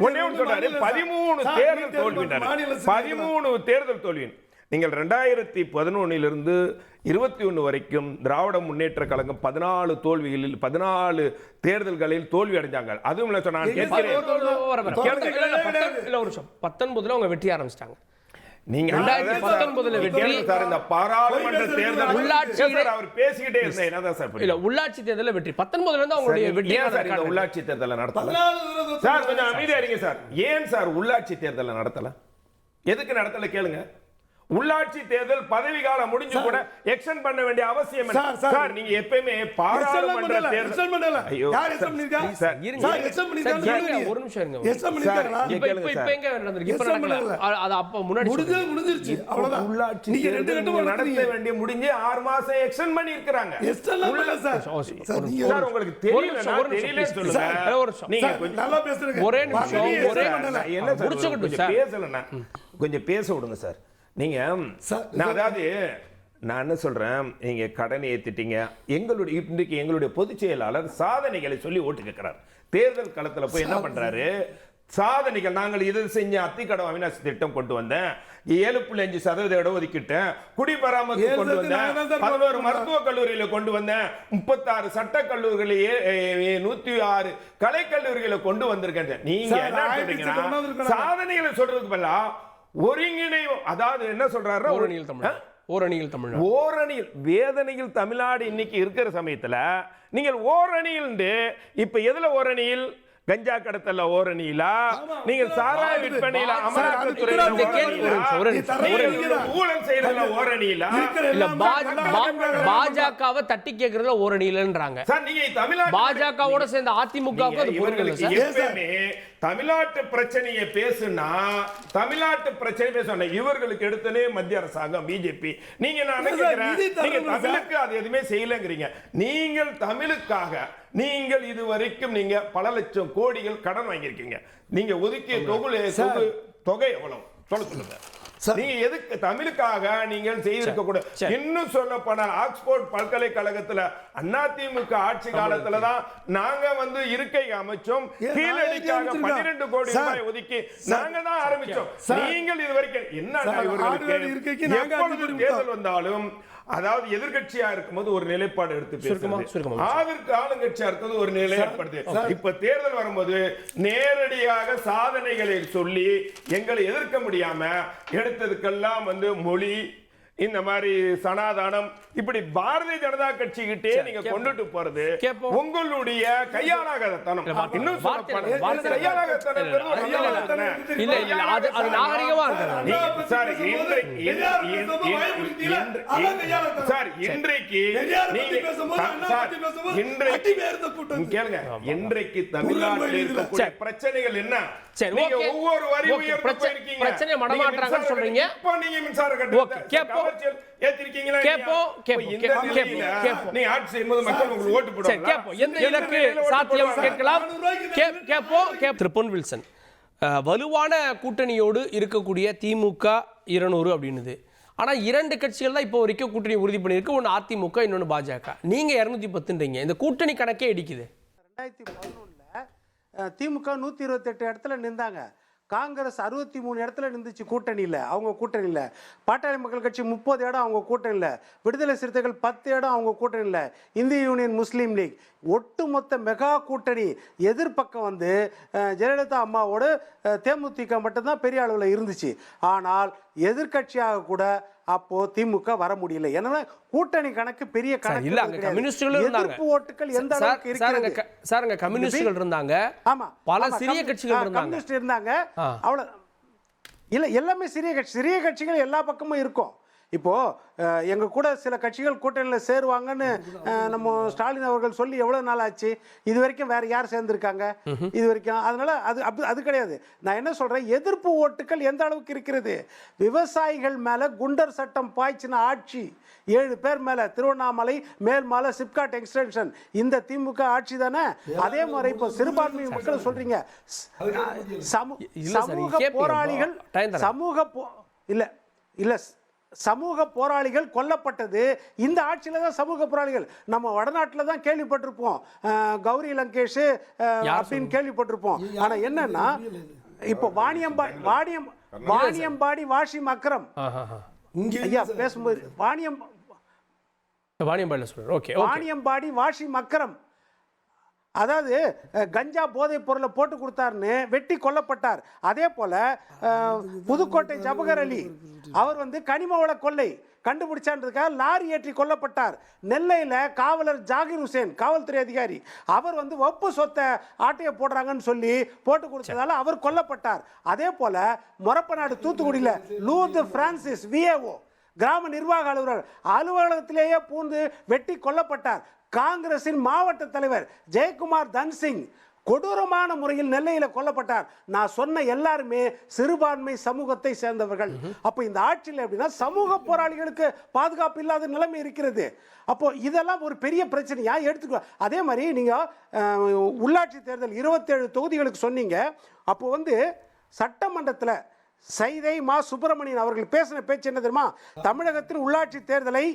ஒன்னே சொல்றாரு, 13 தேர்தல் தோல்விட்டாரு. 13 தேர்தல் தோல்வி. நீங்கள் 2011 21 வரைக்கும் திராவிட முன்னேற்ற கழகம் 14 தோல்விகளில் 14 தேர்தல்களில் தோல்வி அடைஞ்சாங்க. அதுவும் இல்ல சொன்னா 19 அவங்க வெற்றி ஆரம்பிச்சிட்டாங்க. நீங்க 2019 வெற்றி சார். இந்த பாராளுமன்ற தேர்தல் உள்ளாட்சி அவர் பேசிக்கிட்டே இருந்தா என்னதான் சார் புரியல? உள்ளாட்சி தேர்தல்ல வெற்றி 19 இருந்து அவங்களுடைய வெற்றி. சார் இந்த உள்ளாட்சி தேர்தலை நடத்தல சார்? கொஞ்சம் அமைதியா இருங்க சார். ஏன் சார் உள்ளாட்சி தேர்தலை நடத்தல? எதுக்கு நடத்தல கேளுங்க. உள்ளாட்சி தேர்தல் பதவி காலம் முடிஞ்சு கூட எக்ஸ்டெண்ட் பண்ண வேண்டிய அவசியம் என்ன சார்? நீங்க எப்பவுமே பாராளுமன்ற தேர்தல் ஐயோ யார் எக்ஸ்டெண்ட் பண்ணிருக்கா சார்? சார் எக்ஸ்டெண்ட் பண்ணிருக்காங்க. ஒரு நிமிஷம் இருங்க. எக்ஸ்டெண்ட் பண்ணிருக்காங்க. இப்ப எங்க நடந்துருக்கு? இப்ப நடக்கல. அது அப்ப முன்னாடி முடிஞ்சிருச்சு. அவ்வளவுதான். உள்ளாட்சி நீங்க 2 கட்டம் நடத்த வேண்டிய முடிஞ்சு 6 மாசம் எக்ஸ்டெண்ட் பண்ணி இருக்காங்க. எக்ஸ்டெண்ட் பண்ணல சார். சார் உங்களுக்கு தெரியல சொல்லுங்க. நீங்க கொஞ்சம் நல்லா பேசுறீங்க. ஒரே நிமிஷம். என்ன சார் பேசலன்னா கொஞ்சம் பேச விடுங்க சார். நீங்க அதாவது நான் என்ன சொல்றேன், நீங்க கடன் ஏத்திட்டீங்க. இன்றைக்கு எங்களுடைய பொதுச் செயலாளர் சாதனைகளை சொல்லி ஓட்டு கேட்கிறார். தேர்தல் களத்துல போய் என்ன பண்றாரு? சாதனைகள், நாங்கள் இது செஞ்ச அத்திக்கடவு அவிநாசி திட்டம் கொண்டு வந்தேன், 7.5% இடம் ஒதுக்கிட்டேன், குடிபராமரிப்பு கொண்டு வந்தேன், 11 மருத்துவக் கல்லூரியில கொண்டு வந்தேன், 36 சட்டக் கல்லூரிகளே, 106 கலைக்கல்லூரிகளை கொண்டு வந்திருக்கேன். நீங்க என்ன சொல்றீங்கன்னா சாதனைகளை சொல்றதுக்கு பதிலா ஒருங்கிணைவு, அதாவது என்ன சொல்றாரு, ஓரணியில் வேதனையில் தமிழ்நாடு இன்னைக்கு இருக்கிற சமயத்துல நீங்கள் ஓரணியில் இப்ப எதுல ஓரணியில்? கஞ்சா கடத்தல ஓரணியிலா? நீங்கள் சாராய விற்பனையில அமலாக்கத்துறையில ஊழல் செய்யறதுல ஓரணியிலா? இல்ல பாஜகவை தட்டி கேக்குறதுல ஓரணியிலன்றாங்க. பாஜகவோட சேர்ந்த அதிமுக தமிழ்நாட்டு பிரச்சனையை பேசுனா தமிழ்நாட்டு பிரச்சனை பேச இவர்களுக்கு எடுத்தனே மத்திய அரசாங்கம் பிஜேபி. நீங்க நான் நீங்க தமிழுக்கு அது எதுவுமே செய்யலங்கிறீங்க. நீங்கள் தமிழுக்காக நீங்கள் இதுவரைக்கும் நீங்க பல லட்சம் கோடிகள் கடன் வாங்கியிருக்கீங்க. நீங்க ஒதுக்கிய தொகை எவ்வளவு? சொல்லுங்க. நீங்க எதுக்கு தமிழுக்காக நீங்கள் செய்திருக்க கூட. இன்னும் சொல்ல போனால் ஆக்ஸ்போர்ட் பல்கலைக்கழகத்துல அதிமுக ஆட்சி காலத்துல தான் நாங்க வந்து இருக்கை அமைச்சோம், கீழடிக்காக 12 கோடி ரூபாய் ஒதுக்கி நாங்க தான் ஆரம்பிச்சோம். நீங்கள் இதுவரைக்கும் என்ன இவர்களுக்கு எப்பொழுது தேர்தல் வந்தாலும், அதாவது எதிர்கட்சியா இருக்கும்போது ஒரு நிலைப்பாடு எடுத்து பேசுறது, ஆதற்கு ஆளுங்கட்சியா இருக்கிறது ஒரு நிலைப்பாடு. இப்ப தேர்தல் வரும்போது நேரடியாக சாதனைகளை சொல்லி எங்களை எதிர்க்க முடியாம எடுத்ததுக்கெல்லாம் வந்து மொழி, இந்த மாதிரி சனாதானம், இப்படி பாரதிய ஜனதா கட்சி கிட்டே நீங்க கொண்டுட்டு போறது உங்களுடைய கையாளாகத்தனம். இன்னும் கையாளாகத்தனம் இன்றைக்கு தமிழ்நாட்டில் இருக்கக்கூடிய பிரச்சனைகள் என்ன? ஒவ்வொரு வரி பிரச்சனை மடமாற்றாங்கன்னு சொல்றீங்க. நீங்க மின்சார கட்டணம் ஏத்திருக்கீங்களா? நீ ஆட்சி செய்யும்போது மக்கள் உங்களுக்கு ஓட்டு போடுவாங்க. எந்த இலக்கு சாத்தியம் கேட்கலாம். திரு பொன் வில்சன், வலுவான கூட்டணியோடு இருக்கக்கூடிய திமுக 200 அப்படின்னுது. ஆனா 2 கட்சிகள் தான் இப்போ வரைக்கும் கூட்டணி உறுதி பண்ணியிருக்கு. ஒன்று அதிமுக, இன்னொன்று பாஜக. நீங்க 210ன்றீங்க. இந்த கூட்டணி கணக்கே இடிக்குது. 2011 திமுக 128 இடத்துல நின்றாங்க. காங்கிரஸ் 63 இடத்துல நின்றுச்சு கூட்டணியில், அவங்க கூட்டணியில். பாட்டாளி மக்கள் கட்சி 30 இடம் அவங்க கூட்டணியில். விடுதலை சிறுத்தைகள் 10 இடம் அவங்க கூட்டணியில். இந்திய யூனியன் முஸ்லீம் லீக், ஒட்டுமொத்த மெகா கூட்டணி எதிர்பக்கம் வந்து ஜெயலலிதா அம்மாவோடு தேமுதிக மட்டும்தான் பெரிய அளவில் இருந்துச்சு. ஆனால் எதிர்கட்சியாக கூட அப்போ திமுக வர முடியல. ஏன்னா கூட்டணி கணக்கு பெரிய கணக்கு இல்ல. அங்க கம்யூனிஸ்டுகள் இருந்தாங்க. எதிர்ப்பு ஓட்டுகள் எந்த அளவுக்கு இருக்கிறது? சார், அங்க கம்யூனிஸ்டுகள் இருந்தாங்க. ஆமா, பல சிறிய கட்சிகள் இருந்தாங்க. கம்யூனிஸ்ட் இருந்தாங்க. அவ்வளவு இல்ல, எல்லாமே சிறிய கட்சிகள் எல்லா பக்கமும் இருக்கும். இப்போ எங்க கூட சில கட்சிகள் கூட்டணியில் சேருவாங்கன்னு நம்ம ஸ்டாலின் அவர்கள் சொல்லி எவ்வளவு நாள் ஆச்சு? இது வரைக்கும் வேற யார் சேர்ந்திருக்காங்க இது வரைக்கும்? அதனால அது கிடையாது. நான் என்ன சொல்றேன், எதிர்ப்பு ஓட்டுகள் எந்த அளவுக்கு இருக்கிறது? விவசாயிகள் மேல குண்டர் சட்டம் பாய்ச்சின ஆட்சி 7 பேர் மேல, திருவண்ணாமலை, மேல்மலை, சிப்காட் எக்ஸ்டென்ஷன், இந்த திமுக ஆட்சி தானே. அதே மாதிரி இப்போ சிறுபான்மை மக்கள் சொல்றீங்க, சமூக போராளிகள், சமூக போராளிகள் கொல்லப்பட்டது இந்த ஆட்சியில தான். சமூக போராளிகள் நம்ம வடநாட்டில் தான் கேள்விப்பட்டிருப்போம், கௌரி லங்கேஷ் அப்படின்னு கேள்விப்பட்டிருப்போம். ஆனா என்னன்னா, இப்போ வாணியம்பாடி வாஷிம் அக்ரம் ஐயா பேசும்போது வாணியம்பாடி வாஷிம் அக்ரம், அதாவது கஞ்சா போதைப் பொருளை போட்டு கொடுத்தாருன்னு வெட்டி கொல்லப்பட்டார். அதே போல புதுக்கோட்டை ஜபகர் அலி, அவர் வந்து கனிம வள கொள்ளை கண்டுபிடிச்சான்றதுக்காக லாரி ஏற்றி கொல்லப்பட்டார். நெல்லையில் காவலர் ஜாகிர் ஹுசேன், காவல்துறை அதிகாரி, அவர் வந்து வப்பு சொத்தை ஆட்டையை போடுறாங்கன்னு சொல்லி போட்டு கொடுத்ததால அவர் கொல்லப்பட்டார். அதே போல மொரப்பநாடு தூத்துக்குடியில் லூர்து பிரான்சிஸ் விஏஓ, கிராம நிர்வாக அலுவலகத்திலேயே பூந்து வெட்டி கொல்லப்பட்டார். காங்கிரசின் மாவட்ட தலைவர் ஜெயக்குமார் தன்சிங் கொடூரமான முறையில் நெல்லையில் கொல்லப்பட்டார். நான் சொன்ன எல்லாருமே சிறுபான்மை சமூகத்தை சேர்ந்தவர்கள். அப்போ இந்த ஆட்சியில் எப்படின்னா சமூக போராளிகளுக்கு பாதுகாப்பு இல்லாத நிலைமை இருக்கிறது. அப்போ இதெல்லாம் ஒரு பெரிய பிரச்சனையா எடுத்துக்கோ. அதே மாதிரி நீங்க உள்ளாட்சி தேர்தல் 27 தொகுதிகளுக்கு சொன்னீங்க. அப்போ வந்து சட்டமன்றத்தில் சைதை மா சுப்பிரமணியன் அவர்கள் பேசின பேச்சு என்ன தெரியுமா? தமிழகத்தின் உள்ளாட்சி தேர்தலை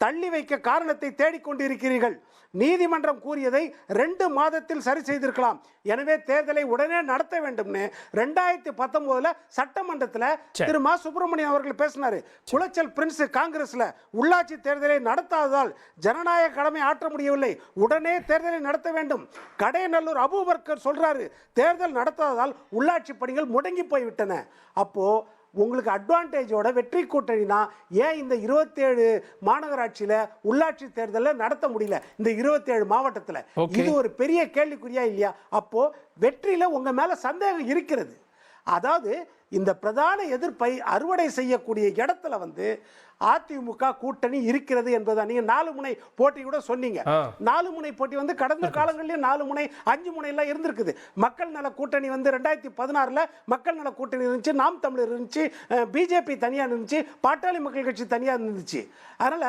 தள்ளி வைக்க காரணத்தை தேடிக்கொண்டிருக்கிறீர்கள். நீதிமன்றம் கூறியதை 2 மாதத்தில் சரி செய்திருக்கலாம். எனவே தேர்தலை உடனே நடத்த வேண்டும்னு 2019 சட்டமன்றத்தில் திரு மா சுப்பிரமணியன் அவர்கள் பேசினாரு. குளச்சல் பிரின்ஸ் காங்கிரஸ்ல உள்ளாட்சி தேர்தலை நடத்தாததால் ஜனநாயக கடமை ஆற்ற முடியவில்லை, உடனே தேர்தலை நடத்த வேண்டும். கடையநல்லூர் அபூபக்கர் சொல்றாரு, தேர்தல் நடத்தாததால் உள்ளாட்சி பணிகள் முடங்கி போய்விட்டன. அப்போ உங்களுக்கு அட்வான்டேஜோட வெற்றி கூட்டணினா ஏன் இந்த 27 மாநகராட்சியில உள்ளாட்சி தேர்தலில் நடத்த முடியல? இந்த 27 மாவட்டத்தில் இது ஒரு பெரிய கேள்விக்குறியா இல்லையா? அப்போ வெற்றியில உங்க மேல சந்தேகம் இருக்கிறது. அதாவது இந்த பிரதான எதிர்ப்பை அறுவடை செய்யக்கூடிய இடத்துல வந்து அதிமுக கூட்டணி இருக்கிறது என்பதை நீங்க 4 முனை போட்டி கூட சொன்னீங்க. 4 முனை போட்டி வந்து கடந்த காலங்களிலே 4 முனை 5 முனை எல்லாம் இருந்திருக்குது. மக்கள் நல கூட்டணி வந்து 2016 மக்கள் நல கூட்டணி இருந்துச்சு, நாம் தமிழர் இருந்துச்சு, பிஜேபி தனியா இருந்துச்சு, பாட்டாளி மக்கள் கட்சி தனியா இருந்துச்சு. அதனால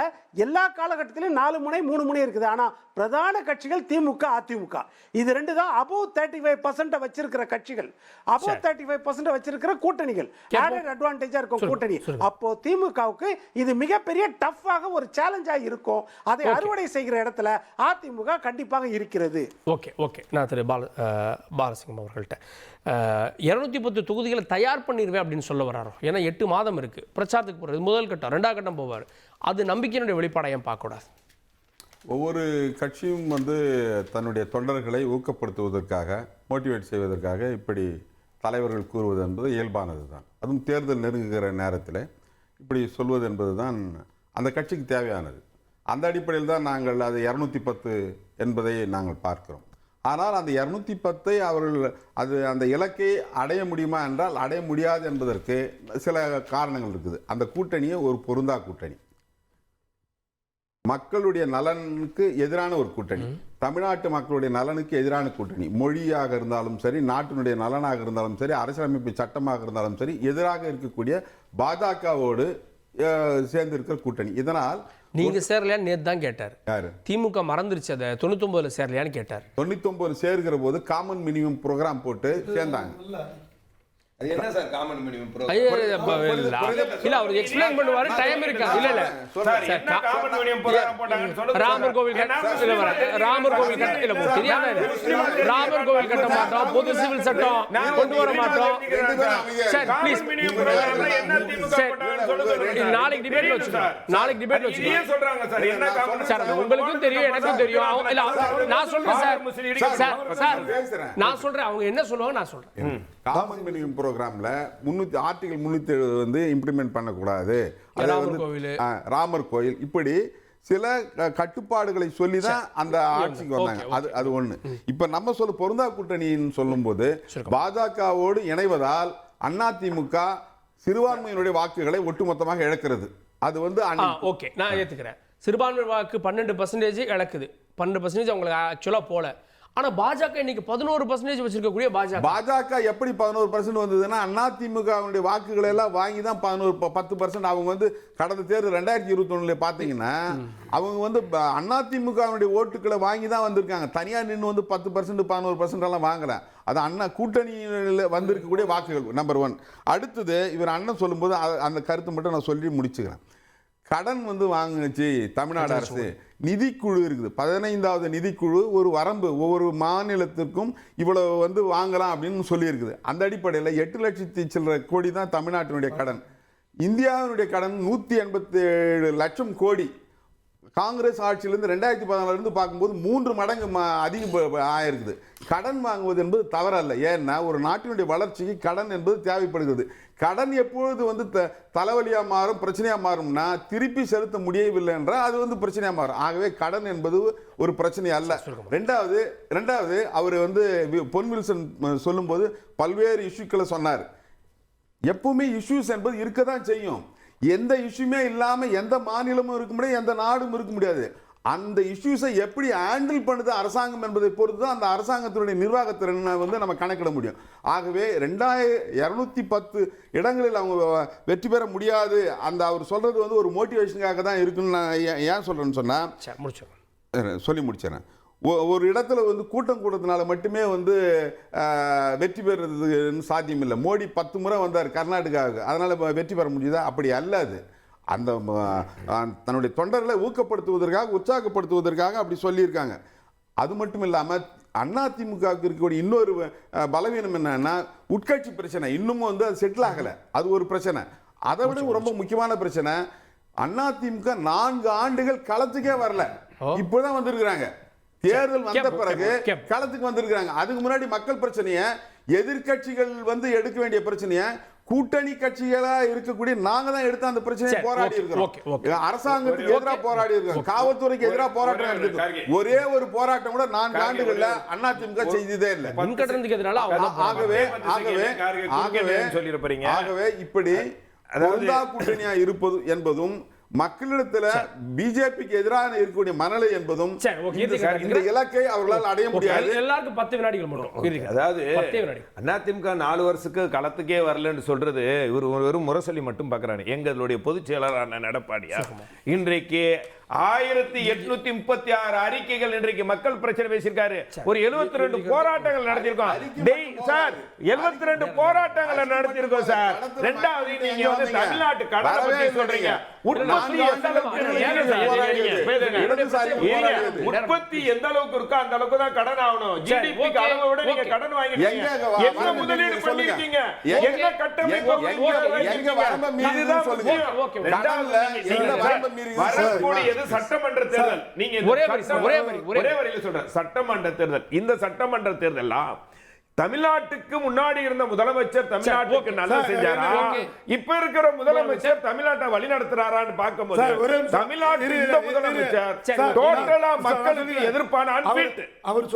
எல்லா காலகட்டத்திலும் 4 முனை 3 முனை இருக்குது. ஆனா பிரதான கட்சிகள் திமுக அதிமுக இது 2 தான் above 35% வச்சிருக்கிற கட்சிகள். above 35% வச்சிருக்கிற கூட்டணிகள், ஆடட் அட்வான்டேஜா இருக்கும் கூட்டணி. அப்போ திமுகவுக்கு இது மிகப்பெரிய டஃப்பாக ஒரு சேலஞ்சா இருக்கும். அதை அறுவடை செய்கிற இடத்துல அதிமுக கண்டிப்பாக இருக்கிறது. ஓகே ஓகே, நான் திரு பாலசிங்கம் அவர்கள்ட்ட 210 தொகுதிகளை தயார் பண்ணிடுவேன் அப்படின்னு சொல்ல வராரோ. ஏன்னா 8 மாதம் இருக்கு பிரச்சாரத்துக்கு போகிறது. முதல் கட்டம், 2ஆம் கட்டம் போவார். அது நம்பிக்கையினுடைய வெளிப்பாடை ஏன் பார்க்கக்கூடாது? ஒவ்வொரு கட்சியும் வந்து தன்னுடைய தொண்டர்களை ஊக்கப்படுத்துவதற்காக, மோட்டிவேட் செய்வதற்காக இப்படி தலைவர்கள் கூறுவது என்பது இயல்பானது தான். அதுவும் தேர்தல் நெருங்குகிற நேரத்தில் இப்படி சொல்வது என்பது தான் அந்த கட்சிக்கு தேவையானது. அந்த அடிப்படையில் தான் நாங்கள் அது 210 என்பதை நாங்கள் பார்க்கிறோம். ஆனால் அந்த 210 அவர்கள் அந்த இலக்கை அடைய முடியுமா என்றால் அடைய முடியாது என்பதற்கு சில காரணங்கள் இருக்குது. அந்த கூட்டணியே ஒரு பொருந்தா கூட்டணி, மக்களுடைய நலனுக்கு எதிரான ஒரு கூட்டணி, தமிழ்நாட்டு மக்களுடைய நலனுக்கு எதிரான கூட்டணி, மொழியாக இருந்தாலும் சரி, நாட்டினுடைய நலனாக இருந்தாலும் சரி, அரசியலமைப்பு சட்டமாக இருந்தாலும் சரி, எதிராக இருக்கக்கூடிய பாஜகவோடு சேர்ந்து இருக்கிற கூட்டணி. இதனால் நீங்க சேரலையான்னு நேத்து தான் கேட்டார். யாரு? திமுக மறந்துருச்சு அதை 99 சேரலையான்னு கேட்டார். 99 சேர்கிற போது காமன் மினிமம் ப்ரோக்ராம் போட்டு சேர்ந்தாங்க. அது என்ன சார் காமன் மினிமம் இல்ல அவர் எக்ஸ்பிளைன் பண்ணுவாரு, டைம் இருக்கா? இல்ல இல்ல ராமர் கோவில் ராமர் கோவில் கட்ட இல்ல தெரியாம ராமர் கோவில் கட்ட மாட்டோம், பொது சிவில் சட்டம் கொண்டு வர மாட்டோம். சார் ப்ளீஸ் நாளைக்கு டிபேட் வச்சுக்கலாம், நாளைக்கு டிபேட் வச்சுக்கலாம் சார். உங்களுக்கும் தெரியும், எனக்கும் தெரியும். இல்ல நான் சொல்றேன் சார், சார் நான் சொல்றேன், அவங்க என்ன சொல்லுவாங்க நான் சொல்றேன். காமன் மினிமம் ப்ரோக்ராம்ல ஆர்டிகல் 370 வந்து இம்ப்ளிமெண்ட் பண்ணக்கூடாது, ராமர் கோயில், இப்படி சில கட்டுப்பாடுகளை சொல்லி தான் அந்த ஆட்சிக்கு வந்தாங்க. அது ஒண்ணு. இப்ப நம்ம பொருந்தா கூட்டணின்னு சொல்லும் போது பாஜகவோடு இணைவதால் அதிமுக சிறுபான்மையினுடைய வாக்குகளை ஒட்டுமொத்தமாக இழக்கிறது. அது வந்து ஓகே, நான் ஏத்துக்கிறேன். சிறுபான்மை வாக்கு 12% இழக்குது. 12% அவங்களுக்கு ஆக்சுவலா போல. ஆனா பாஜக இன்னைக்கு 11% வச்சிருக்கக்கூடிய பாஜக எப்படி 11% வந்ததுன்னா அதிமுகவுடைய வாக்குகளை எல்லாம் வாங்கி தான் 10% அவங்க வந்து கடந்த தேர்தல் 2021 பாத்தீங்கன்னா அவங்க வந்து அதிமுகவுடைய ஓட்டுகளை வாங்கி தான் வந்திருக்காங்க. தனியா நின்று வந்து 10% 11% எல்லாம் வாங்கல. அது அண்ணா கூட்டணியில் வந்திருக்கக்கூடிய வாக்குகள் நம்பர் 1. அடுத்தது இவர் அண்ணன் சொல்லும்போது அந்த கருத்தை மட்டும் நான் சொல்லி முடிச்சுக்கிறேன். கடன் வந்து வாங்குச்சு தமிழ்நாடு அரசு, நிதிக்குழு இருக்குது, 15வது நிதிக்குழு, ஒரு வரம்பு ஒவ்வொரு மாநிலத்திற்கும் இவ்வளவு வந்து வாங்கலாம் அப்படின்னு சொல்லியிருக்குது. அந்த அடிப்படையில் 8 லட்சத்தி சில்லற கோடி தான் தமிழ்நாட்டினுடைய கடன். இந்தியாவினுடைய கடன் 187 லட்சம் கோடி. காங்கிரஸ் ஆட்சியிலிருந்து 2014 பார்க்கும்போது 3 மடங்கு அதிகம் ஆயிருக்குது. கடன் வாங்குவது என்பது தவறல்ல. ஏன்னா ஒரு நாட்டினுடைய வளர்ச்சிக்கு கடன் என்பது தேவைப்படுகிறது. கடன் எப்பொழுது வந்து தலைவலியா மாறும், பிரச்சனையா மாறும்னா திருப்பி செலுத்த முடியவில்லை என்றால் அது வந்து பிரச்சனையா மாறும். ஆகவே கடன் என்பது ஒரு பிரச்சனை அல்ல. ரெண்டாவது அவர் வந்து பொன் வில்சன் சொல்லும்போது பல்வேறு இஷ்யூக்களை சொன்னார். எப்பவுமே இஷ்யூஸ் என்பது இருக்க தான் செய்யும். எந்த இஷ்யூமே இல்லாம எந்த மாநிலமும் இருக்க முடியாது, எந்த நாடும் இருக்க முடியாது. அந்த இஷ்யூஸை எப்படி ஹேண்டில் பண்ணுது அரசாங்கம் என்பதை பொறுத்து தான் அந்த அரசாங்கத்தினுடைய நிர்வாகத்திறனை வந்து நம்ம கணக்கிட முடியும். ஆகவே 210 இடங்களில் அவங்க வெற்றி பெற முடியாது. அந்த அவர் சொல்றது வந்து ஒரு மோட்டிவேஷனுக்காக தான் இருக்குன்னு நான் ஏன் சொல்றேன்னு சொன்னா சொல்லி முடிச்சேன். ஒரு இடத்துல வந்து கூட்டத்தினால மட்டுமே வந்து வெற்றி பெறுறதுன்னு சாத்தியம் இல்லை. மோடி 10 முறை வந்தார் கர்நாடகாவுக்கு, அதனால வெற்றி பெற முடியுதா? அப்படி அல்ல. அது அந்த தன்னுடைய தொண்டர்களை ஊக்கப்படுத்துவதற்காக, உற்சாகப்படுத்துவதற்காக அப்படி சொல்லியிருக்காங்க. அது மட்டும் இல்லாமல் அதிமுகவுக்கு இருக்கக்கூடிய இன்னொரு பலவீனம் என்னன்னா உட்கட்சி பிரச்சனை. இன்னமும் வந்து அது செட்டில் ஆகலை. அது ஒரு பிரச்சனை. அதை விட ரொம்ப முக்கியமான பிரச்சனை, அதிமுக 4 ஆண்டுகள் களத்துக்கே வரல. இப்போதான் வந்திருக்கிறாங்க. தேர்தல் வந்த பிறகு களத்துக்கு வந்திருக்காங்க. அதுக்கு முன்னாடி மக்கள் பிரச்சனையை, எதிர்கட்சிகள் வந்து எடுக்க வேண்டிய பிரச்சனையை கூட்டணி கட்சிகளா இருக்கக்கூடிய நாங்க தான் எடுத்து அந்த பிரச்சனையை போராடி இருக்கிறோம். அரசாங்கத்துக்கு எதிராக போராடி இருக்கோம், காவல்துறைக்கு எதிராக போராட்டம் எடுத்துருக்கோம். ஒரே ஒரு போராட்டம் கூட 4 ஆண்டுகள்ல அதிமுக செய்ததே இல்லை. ஆகவே இப்படி கூட்டணியா இருப்பது என்பதும் மக்களிடத்துல பிஜேபிக்கு எதிராக இருக்கக்கூடிய மனநிலை என்பதும் இந்த இலக்கை அவர்களால் அடைய முடியாது. எல்லாருக்கும் 10 வினாடிகள் மட்டும். அதாவது அதிமுக 4 வருஷத்துக்கு களத்துக்கே வரலன்னு சொல்றது இவர் வெறும் முரசொலி மட்டும் பார்க்கறாரு. எங்களுடைய பொதுச் செயலாளர் அண்ணன் எடப்பாடியார் இன்றைக்கு 1836 அறிக்கைகள் இன்றைக்கு மக்கள் பிரச்சனை பேசியிருக்காரு. ஒரு 72 போராட்டங்கள் நடத்தியிருக்கோம் சார். 72 போராட்டங்களை நடத்தியிருக்கோம் சார். ரெண்டாவது நீங்க வந்து தமிழ்நாட்டு கடனை பத்தி சொல்றீங்க. உற்பத்தி எந்த அளவுக்கு இருக்கோ அந்த அளவுக்கு தான் கடன் ஆகணும். ஜிடிபிக்கு அளவை விட நீங்க கடன் வாங்கிட்டீங்க. என்ன முதலீடு பண்ணிருக்கீங்க? என்ன கட்டமைப்பு? இதுதான் வரக்கூடியது சட்டமன்ற தேர்தல். நீங்க ஒரே வரியில சொல்றேன், சட்டமன்ற தேர்தல். இந்த சட்டமன்ற தேர்தல் தமிழ்நாட்டுக்கு முன்னாடி இருந்த முதலமைச்சர் தமிழ்நாட்டுக்கு நல்லா செஞ்சாரா? இப்ப இருக்கிற முதலமைச்சர் தமிழ்நாட்டை வழி நடத்துறாரான்னு பார்க்கும்போது தமிழ்நாட்டில் இந்த முதலமைச்சர் டோட்டலா மக்களுக்கு எதிர்ப்பான அவர்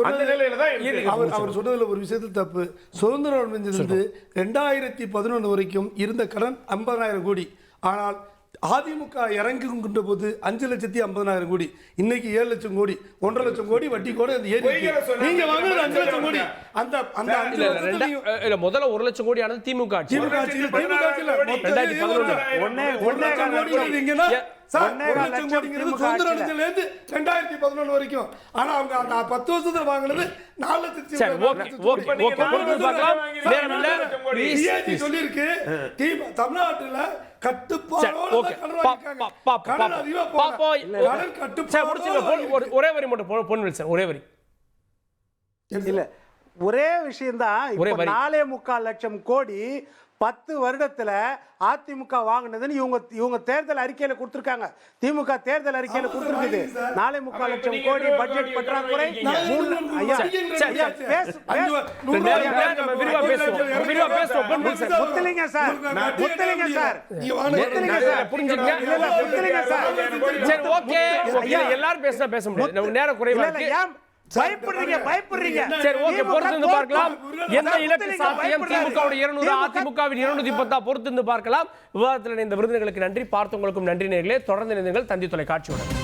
சொன்னதுல ஒரு விஷயத்தில் தப்பு. சுதந்திரம் அடைஞ்சதிலிருந்து 2011 வரைக்கும் இருந்த கடன் 50,000 கோடி. ஆனால் அதிமுக இறங்குகின்ற போது 5,50,000 கோடி, இன்னைக்கு 7 லட்சம் கோடி, 1.5 லட்சம் கோடி வட்டி கூட ஏறி. நீங்க வாங்குறது 5 லட்சம் கோடி. அந்த 5 லட்சம் முதல்ல 1 லட்சம் கோடி ஆனது திமுக ஆட்சி. திமுக ஆட்சியில் 2011 வரைக்கும். ஆனா அவங்க அந்த 10 வருஷத்துல வாங்கினது 4 லட்சம் சொல்லிருக்கு. தமிழ்நாட்டுல ஒரே வரி மட்டும் ஒரே வரி இல்ல, ஒரே விஷயம் தான். 4.25 லட்சம் கோடி 10 வருடத்துல அதிமுக வாங்கினதுன்னு இவங்க தேர்தல் அறிக்கையில கொடுத்திருக்காங்க. திமுக தேர்தல் அறிக்கையில கொடுத்திருக்குது 4.25 லட்சம் கோடி பட்ஜெட் பற்றாக்குறை. முத்துலிங்க சார், எல்லாரும் பேச முடியாது, நேரம் குறைவா இருக்கு. பயப்படுறீங்க. சரி, ஓகே, பொறுத்து பார்க்கலாம். எந்த இலக்கு சாத்தியம்? திமுகவுடைய 200, அதிமுகவின் 210 பொறுத்து பார்க்கலாம். விவாதத்தில் இந்த விருதுகளுக்கு நன்றி. பார்த்தவங்களுக்கும் நன்றி நேயர்களே. தொடர்ந்து இணைந்தீர்கள் தந்தி தொலைக்காட்சியுடன்.